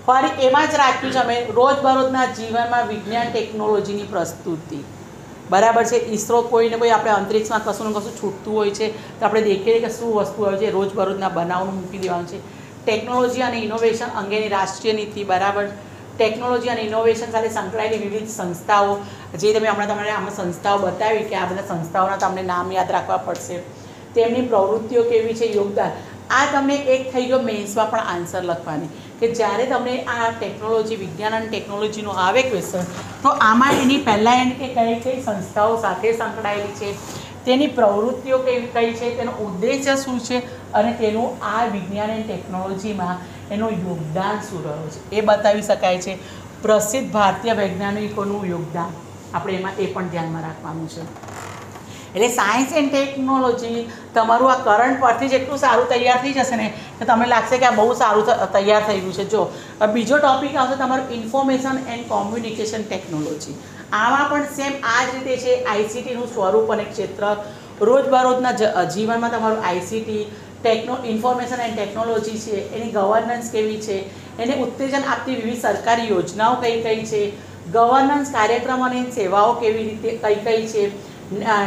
ફરી એમાં જ રાખ્યું છે અમે રોજબરોજના જીવનમાં વિજ્ઞાન ટેકનોલોજીની પ્રસ્તુતિ. બરાબર છે. ઈસરો કોઈને કોઈ આપણે અંતરિક્ષમાં કશું ને કશું છૂટતું હોય છે તો આપણે દેખીએ કે શું વસ્તુ આવે છે, રોજબરોજના બનાવનું મૂકી દેવાનું છે. ટેકનોલોજી અને ઇનોવેશન અંગેની રાષ્ટ્રીય નીતિ. બરાબર. ટેકનોલોજી અને ઇનોવેશન સાથે સંકળાયેલી વિવિધ સંસ્થાઓ, જે તમે હમણાં તમારે આમાં સંસ્થાઓ બતાવી કે આ બધા સંસ્થાઓના તમને નામ યાદ રાખવા પડશે. તેમની પ્રવૃત્તિઓ કેવી છે, યોગદાન. આ તમને એક થઈ ગયો મેન્સમાં પણ આન્સર લખવાની કે જ્યારે તમને આ ટેકનોલોજી, વિજ્ઞાન અને ટેકનોલોજીનો આવે ક્વેશ્ચન તો આમાં એની પહેલાં એને કે કઈ કઈ સંસ્થાઓ સાથે સંકળાયેલી છે, તેની પ્રવૃત્તિઓ કેવી કઈ છે, તેનો ઉદ્દેશ્ય શું છે અને તેનું આ વિજ્ઞાન અને ટેકનોલોજીમાં એનું યોગદાન શું રહ્યું છે એ બતાવી શકાય છે. પ્રસિદ્ધ ભારતીય વૈજ્ઞાનિકોનું યોગદાન આપણે એમાં એ પણ ધ્યાનમાં રાખવાનું છે. એટલે સાયન્સ એન્ડ ટેકનોલોજી તમારું આ કરંટ પરથી જ એટલું સારું તૈયાર થઈ જશે ને કે તમને લાગશે કે આ બહુ સારું તૈયાર થઈ ગયું છે. જો બીજો ટૉપિક આવશે તમારું ઇન્ફોર્મેશન એન્ડ કોમ્યુનિકેશન ટેકનોલોજી. આમાં પણ સેમ આ જ રીતે છે. આઈસીટીનું સ્વરૂપ અને ક્ષેત્ર. રોજબરોજના જીવનમાં તમારું આઈસીટી ઇન્ફોર્મેશન એન્ડ ટેકનોલોજી છે, એની ગવર્નન્સ કેવી છે, એને ઉત્તેજન આપતી વિવિધ સરકારી યોજનાઓ કઈ કઈ છે, ગવર્નન્સ કાર્યક્રમ અને સેવાઓ કેવી રીતે કઈ કઈ છે,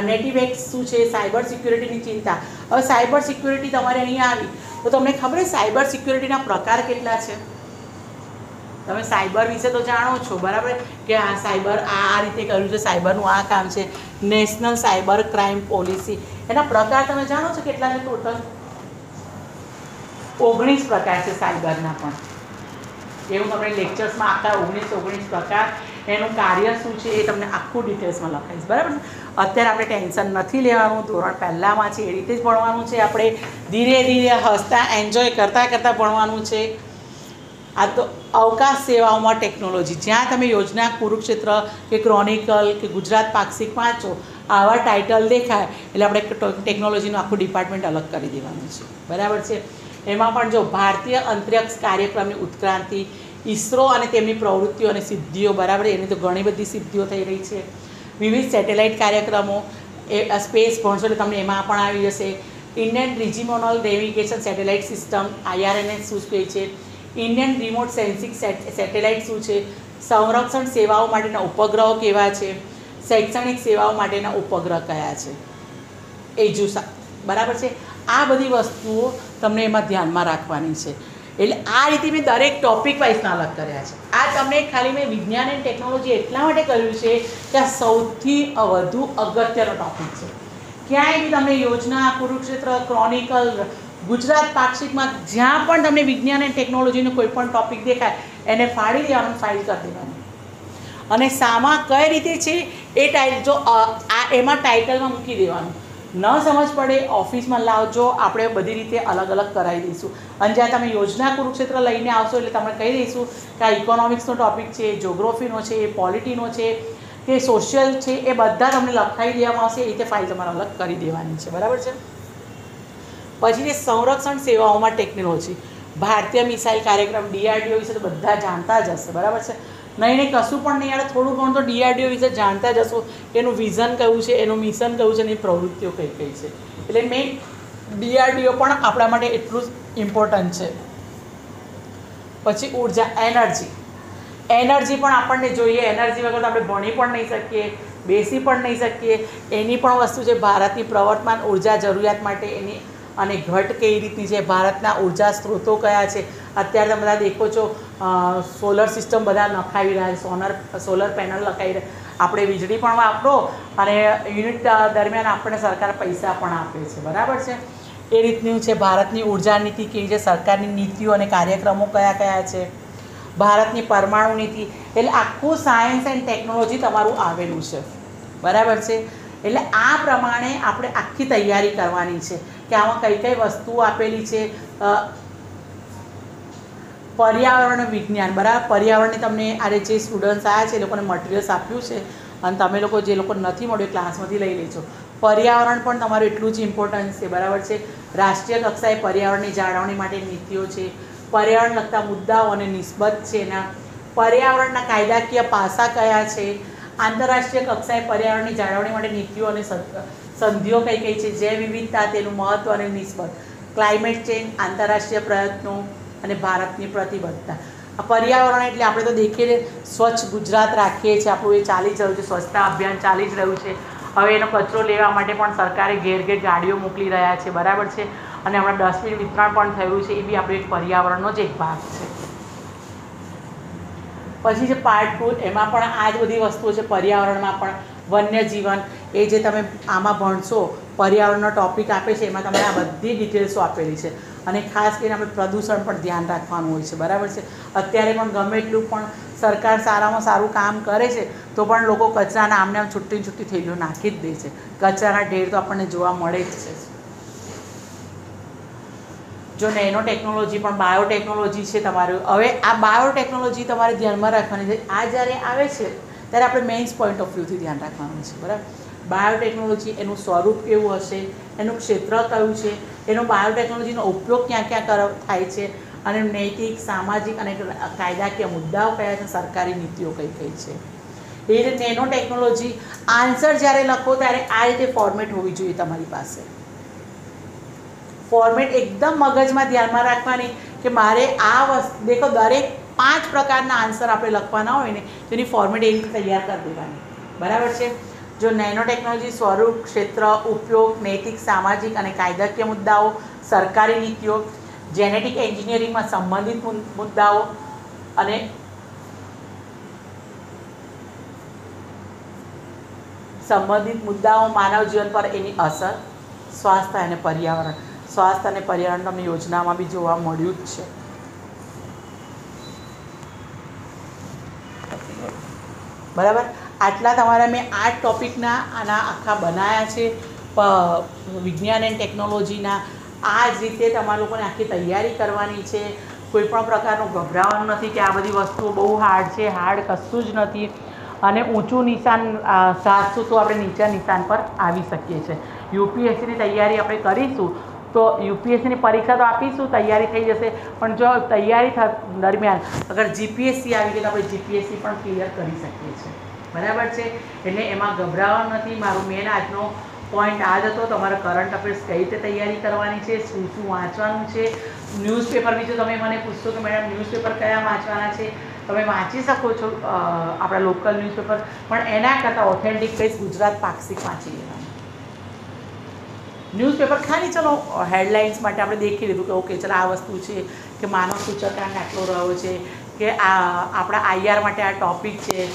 નેટિવ એક્ટ શું છે, સાયબર સિક્યુરિટીની ચિંતા. હવે સાયબર સિક્યુરિટી તમારે અહીંયા આવી તો તમને ખબર છે સાયબર સિક્યુરિટીના પ્રકાર કેટલા છે? તમે સાયબર વિશે તો જાણો છો, બરાબર, કે આ સાયબર આ રીતે કર્યું છે, સાયબરનું આ કામ છે. નેશનલ સાયબર ક્રાઇમ પોલિસી, એના પ્રકાર તમે જાણો છો કેટલા છે? ટોટલ 19 પ્રકાર છે સાયબરના પણ. એવું તમને લેક્ચર્સમાં આખા 19 પ્રકાર, એનું કાર્ય શું છે એ તમને આખું ડિટેલ્સમાં લખાઈશ. બરાબર. અત્યારે આપણે ટેન્શન નથી લેવાનું, ધોરણ પહેલાંમાં છે એ રીતે જ ભણવાનું છે. આપણે ધીરે ધીરે હસતા એન્જોય કરતાં કરતાં ભણવાનું છે. આ તો અવકાશ સેવાઓમાં ટેકનોલોજી, જ્યાં તમે યોજના, કુરુક્ષેત્ર કે ક્રોનિકલ કે ગુજરાત પાક્ષિક વાંચો, આવા ટાઇટલ દેખાય એટલે આપણે ટેકનોલોજીનું આખું ડિપાર્ટમેન્ટ અલગ કરી દેવાનું છે. બરાબર છે. એમાં પણ જો ભારતીય અંતરિક્ષ કાર્યક્રમની ઉત્ક્રાંતિ, ઈસરો અને તેમની પ્રવૃત્તિઓ અને સિદ્ધિઓ. બરાબર. એની તો ઘણી બધી સિદ્ધિઓ થઈ રહી છે. વિવિધ સેટેલાઇટ કાર્યક્રમો, એ સ્પેસ ભણશો એટલે તમને એમાં પણ આવી જશે. Indian regional navigation satellite system, IRNS શું કહે છે, ઇન્ડિયન રિમોટ સેન્સિંગ સેટેલાઇટ શું છે, સંરક્ષણ સેવાઓ માટેના ઉપગ્રહો કેવા છે, શૈક્ષણિક સેવાઓ માટેના ઉપગ્રહ કયા છે, એજુસા. બરાબર છે. આ બધી વસ્તુઓ તમને એમાં ધ્યાનમાં રાખવાની છે. એટલે આ રીતે મેં દરેક ટૉપિક વાઇઝના અલગ કર્યા છે. આ તમને ખાલી મેં વિજ્ઞાન અને ટેકનોલોજી એટલા માટે કર્યું છે કે આ સૌથી વધુ અગત્યનો ટૉપિક છે. ક્યાંય બી તમને યોજના, કુરુક્ષેત્ર, ક્રોનિકલ, ગુજરાત પાક્ષિકમાં જ્યાં પણ તમને વિજ્ઞાન અને ટેકનોલોજીનો કોઈ પણ ટૉપિક દેખાય એને ફાડી દેવાનું, ફાઇલ કરી દેવાનું. અને સામા કઈ રીતે છે એ જો એમાં ટાઇટલમાં મૂકી દેવાનું. ન સમજ પડે ઓફિસમાં લાવજો, આપણે બધી રીતે અલગ અલગ કરાવી દઈશું. અને જ્યાં તમે યોજના, કુરુક્ષેત્ર લઈને આવશો એટલે તમને કહી દઈશું કે આ ઇકોનોમિક્સનો ટૉપિક છે, જ્યોગ્રાફીનો છે, પોલિટીનો છે કે સોશિયલ છે, એ બધા તમને લખાવી દેવામાં આવશે. એ રીતે ફાઇલ તમારે અલગ કરી દેવાની છે. બરાબર છે. પછી જે સંરક્ષણ સેવાઓમાં ટેકનોલોજી, ભારતીય મિસાઇલ કાર્યક્રમ, DRDO વિશે તો બધા જાણતા જ હશે. બરાબર છે. નહીં કશું પણ નહીં, યાર થોડું ઘણું તો DRDO વિશે જાણતા જ હશો. એનું વિઝન કયું છે, એનું મિશન કયું છે, એની પ્રવૃત્તિઓ કઈ કઈ છે. એટલે મેઇન DRDO પણ આપણા માટે એટલું જ ઇમ્પોર્ટન્ટ છે. પછી ઉર્જા, એનર્જી પણ આપણને જોઈએ. એનર્જી વગર તો આપણે ભણી પણ નહીં શકીએ, બેસી પણ નહીં શકીએ. એની પણ વસ્તુ છે. ભારતની પ્રવર્તમાન ઉર્જા જરૂરિયાત માટે એની અને ઘટ કેવી રીતની છે, ભારતના ઉર્જા સ્ત્રોતો કયા છે. અત્યારે તમે બધા દેખો છો સોલર સિસ્ટમ બધા નખાવી રહ્યા છે, સોલર પેનલ લખાવી રહ્યા. આપણે વીજળી પણ વાપરો અને યુનિટ દરમિયાન આપણને સરકાર પૈસા પણ આપે છે. બરાબર છે. એ રીતનું છે. ભારતની ઉર્જા નીતિ કેવી છે, સરકારની નીતિઓ અને કાર્યક્રમો કયા કયા છે, ભારતની પરમાણુ નીતિ. એટલે આખું સાયન્સ એન્ડ ટેકનોલોજી તમારું આવેલું છે. બરાબર છે. એટલે આ પ્રમાણે આપણે આખી તૈયારી કરવાની છે કે આમાં કઈ કઈ વસ્તુઓ આપેલી છે. પર્યાવરણ વિજ્ઞાન, બરાબર. પર્યાવરણને તમને આ જે સ્ટુડન્ટ્સ આવ્યા છે એ લોકોને મટિરિયલ્સ આપ્યું છે અને તમે લોકો જે લોકો નથી મળ્યું ક્લાસમાંથી લઈ લેજો. પર્યાવરણ પણ તમારું એટલું જ ઇમ્પોર્ટન્સ છે. બરાબર છે. રાષ્ટ્રીય કક્ષાએ પર્યાવરણની જાળવણી માટે નીતિઓ છે, પર્યાવરણ લગતા મુદ્દાઓ અને નિસ્બત છે એના, પર્યાવરણના કાયદાકીય પાસા કયા છે, આંતરરાષ્ટ્રીય કક્ષાએ પર્યાવરણની જાળવણી માટે નીતિઓ અને સંધિઓ કઈ કઈ છે, જૈવ વિવિધતા, તેનું મહત્ત્વ અને નિષ્ફળ, ક્લાઇમેટ ચેન્જ, આંતરરાષ્ટ્રીય પ્રયત્નો અને ભારતની પ્રતિબદ્ધતા. આ પર્યાવરણ એટલે આપણે તો દેખીએ સ્વચ્છ ગુજરાત રાખીએ છીએ, આપણું એ ચાલી જ રહ્યું છે, સ્વચ્છતા અભિયાન ચાલી જ રહ્યું છે. હવે એનો કચરો લેવા માટે પણ સરકારે ઘેર ઘેર ગાડીઓ મોકલી રહ્યા છે, બરાબર છે. અને હમણાં ડસ્ટબિન વિતરણ પણ થયું છે, એ બી આપણો એક પર્યાવરણનો જ એક ભાગ છે. પછી છે પાર્ટ 2, એમાં પણ આ જ બધી વસ્તુઓ છે. પર્યાવરણમાં પણ વન્યજીવન, એ જે તમે આમાં ભણશો, પર્યાવરણનો ટૉપિક આપે છે, એમાં તમને આ બધી ડિટેલ્સો આપેલી છે. અને ખાસ કરીને આપણે પ્રદૂષણ પણ ધ્યાન રાખવાનું હોય છે, બરાબર છે. અત્યારે પણ ગમે એટલું પણ સરકાર સારામાં સારું કામ કરે છે, તો પણ લોકો કચરાના આમને આમ છૂટી થેલીઓ નાખી જ દે છે. કચરાના ઢેર તો આપણને જોવા મળે જ છે. જો નેનો ટેકનોલોજી પણ બાયોટેકનોલોજી છે તમારું. હવે આ બાયોટેકનોલોજી તમારે ધ્યાનમાં રાખવાની છે. આ જ્યારે આવે છે ત્યારે આપણે મેઇન્સ પોઈન્ટ ઓફ વ્યૂથી ધ્યાન રાખવાનું છે, બરાબર. બાયોટેકનોલોજી, એનું સ્વરૂપ કેવું હશે, એનું ક્ષેત્ર કયું છે, એનો બાયોટેકનોલોજીનો ઉપયોગ ક્યાં ક્યાં થાય છે, અને નૈતિક, સામાજિક અને કાયદાકીય મુદ્દાઓ કયા છે, સરકારી નીતિઓ કઈ કઈ છે. એ રીતે નેનો ટેકનોલોજી આન્સર જ્યારે લખો ત્યારે આ રીતે ફોર્મેટ હોવી જોઈએ તમારી પાસે. ફોર્મેટ એકદમ મગજમાં ધ્યાનમાં રાખવાની કે મારે આ વસ્તુ દેખો, દરેક 5 પ્રકારના આન્સર આપણે લખવાના હોય ને, તો એની ફોર્મેટ એ રીતે તૈયાર કરી દેવાની, બરાબર છે. જો નેનો ટેકનોલોજી, સ્વરૂપ, ક્ષેત્ર, ઉપયોગ, નૈતિક, સામાજિક અને કાયદાકીય મુદ્દાઓ, સરકારી નીતિઓ, જેનેટિક એન્જિનિયરિંગમાં સંબંધિત મુદ્દાઓ અને સંબંધિત મુદ્દાઓ, માનવ જીવન પર એની અસર, સ્વાસ્થ્ય અને પર્યાવરણ. સ્વાસ્થ્ય અને પર્યાવરણ તમને યોજનામાં બી જોવા મળ્યું જ છે, બરાબર. આટલા તમારા મેં 8 ટૉપિકના આના આખા બનાવ્યા છે વિજ્ઞાન એન્ડ ટેકનોલોજીના. આ જ રીતે તમારા લોકોને આખી તૈયારી કરવાની છે. કોઈ પણ પ્રકારનું ગભરાવાનું નથી કે આ બધી વસ્તુઓ બહુ હાર્ડ છે. હાર્ડ કશું જ નથી. અને ઊંચું નિશાન સાધશું તો આપણે નીચા નિશાન પર આવી શકીએ છીએ. યુપીએસસીની તૈયારી આપણે કરીશું તો યુપીએસસીની પરીક્ષા તો આપીશું, તૈયારી થઈ જશે. પણ જો તૈયારી દરમિયાન અગર જીપીએસસી આવી ગઈ તો આપણે જીપીએસસી પણ ક્લિયર કરી શકીએ છીએ, બરાબર છે. એટલે એમાં ગભરાવાનું નથી. મારું મેન આજનો પોઈન્ટ આ જ હતો. તમારે કરંટ અફેર્સ કઈ રીતે તૈયારી કરવાની છે, શું શું વાંચવાનું છે. ન્યૂઝપેપર વિશે તમે મને પૂછશો કે મેડમ ન્યૂઝપેપર કયા વાંચવાના છે, તમે વાંચી શકો છો આપણા લોકલ ન્યૂઝપેપર, પણ એના કરતાં ઓથેન્ટિક કહીશ ગુજરાત પાક્ષિક વાંચી લેવાનું. ન્યૂઝપેપર ખાલી ચલો હેડલાઇન્સ માટે આપણે દેખી લીધું કે ઓકે ચલો આ વસ્તુ છે કે માનવ સૂચકાંક આટલો રહ્યો છે, કે આ આપણા આઈઆર માટે આ ટૉપિક છે,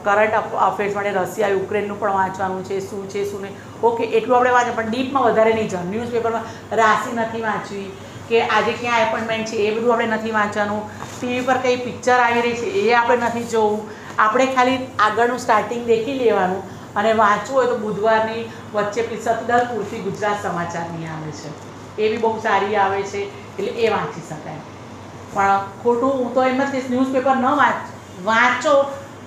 કરંટ અફેર્સ માટે રશિયા યુક્રેનનું પણ વાંચવાનું છે, શું છે શું નહીં. ઓકે એટલું આપણે વાંચે, પણ ડીપમાં વધારે નહીં જવાનું. ન્યૂઝપેપરમાં રાશિ નથી વાંચવી, કે આજે ક્યાં એપોઇન્ટમેન્ટ છે એ બધું આપણે નથી વાંચવાનું. ટીવી પર કઈ પિક્ચર આવી રહી છે એ આપણે નથી જોવું. આપણે ખાલી આગળનું સ્ટાર્ટિંગ દેખી લેવાનું. અને વાંચવું હોય તો બુધવારની વચ્ચે સતદર પૂરતી ગુજરાત સમાચારની આવે છે, એ બી બહુ સારી આવે છે, એટલે એ વાંચી શકાય. પણ ખોટું હું તો એમ જ કહીશ, ન્યૂઝપેપર ન વાંચો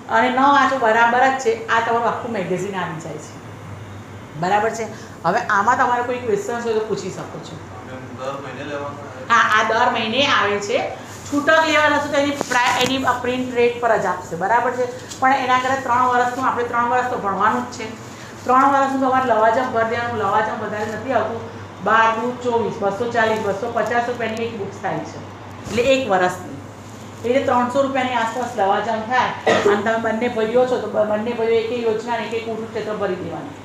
અને ન વાંચો બરાબર જ છે. આ તમારું આખું મેગેઝિન આવી જાય છે, બરાબર છે. હવે આમાં તમારે કોઈ ક્વેશ્ચન્સ હોય તો પૂછી શકો છો. હા, આ દર મહિને આવે છે. છૂટક લેવાના છે તો એની પ્રિન્ટ રેટ પર જ આપશે, બરાબર છે. પણ એના કરતાં 3 વર્ષનું આપણે 3 વર્ષ તો ભણવાનું જ છે. 3 વર્ષનું તમારે લવાજમ ભરી દેવાનું. લવાજમ વધારે નથી આવતું. 12 24 240 250 રૂપિયાની એક બુક્સ થાય છે, એટલે 1 વર્ષની. એટલે 300 રૂપિયાની આસપાસ લવાજમ થાય. અને તમે બંને ભર્યો છો તો બંને ભર્યો એક યોજના ને એક કુરુક્ષેત્ર ભરી દેવાની.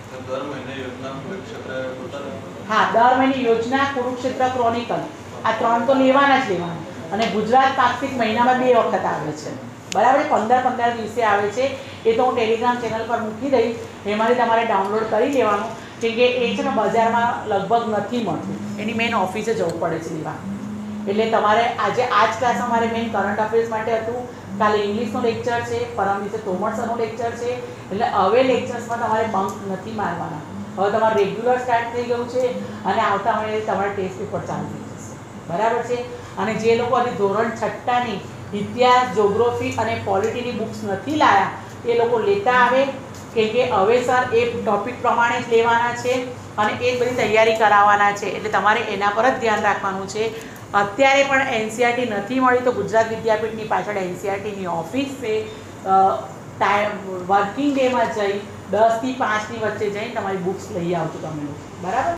હા, દર મહિને યોજના, કુરુક્ષેત્ર, ક્રોનિકલ, આ 3 તો લેવાના જ લેવાના. અને ગુજરાત પાક્ષિક મહિનામાં 2 વખત આવે છે, બરાબર. 15 દિવસે આવે છે. એ તો હું ટેલિગ્રામ ચેનલ પર મૂકી દઈશ, એમાંથી તમારે ડાઉનલોડ કરી લેવાનું. કેમ કે એ છે ને બજારમાં લગભગ નથી મળતું, એની મેઇન ઓફિસે જવું પડે છે લેવા. એટલે તમારે આજે આ જ ક્લાસ અમારે મેઇન કરંટ અફેર્સ માટે હતું. કાલે ઇંગ્લિશનો લેક્ચર છે, પરમ દિવસે તોમર સરનો લેક્ચર છે. એટલે હવે લેક્ચર્સમાં તમારે બંક નથી મારવાના. હવે તમારું રેગ્યુલર સ્ટાર્ટ થઈ ગયું છે અને આવતા મહિને તમારે ટેસ્ટ પેપર ચાલુ થઈ જશે, બરાબર છે. અને જે લોકો હજી ધોરણ 6ની ઇતિહાસ, જોગ્રાફી અને પોલિટીની બુક્સ નથી લાયા એ લોકો લેતા આવે, કેમ કે હવે સર એ ટૉપિક પ્રમાણે જ લેવાના છે અને એ જ બધી તૈયારી કરાવવાના છે. એટલે તમારે એના પર જ ધ્યાન રાખવાનું છે. અત્યારે પણ એનસીઆરટી નથી મળી તો ગુજરાત વિદ્યાપીઠની પાછળ એનસીઆરટીની ઓફિસ છે, ટાઈમ વર્કિંગ ડેમાં જઈ 10 થી 5ની વચ્ચે જઈને તમારી બુક્સ લઈ આવજો તમે લોકો, બરાબર.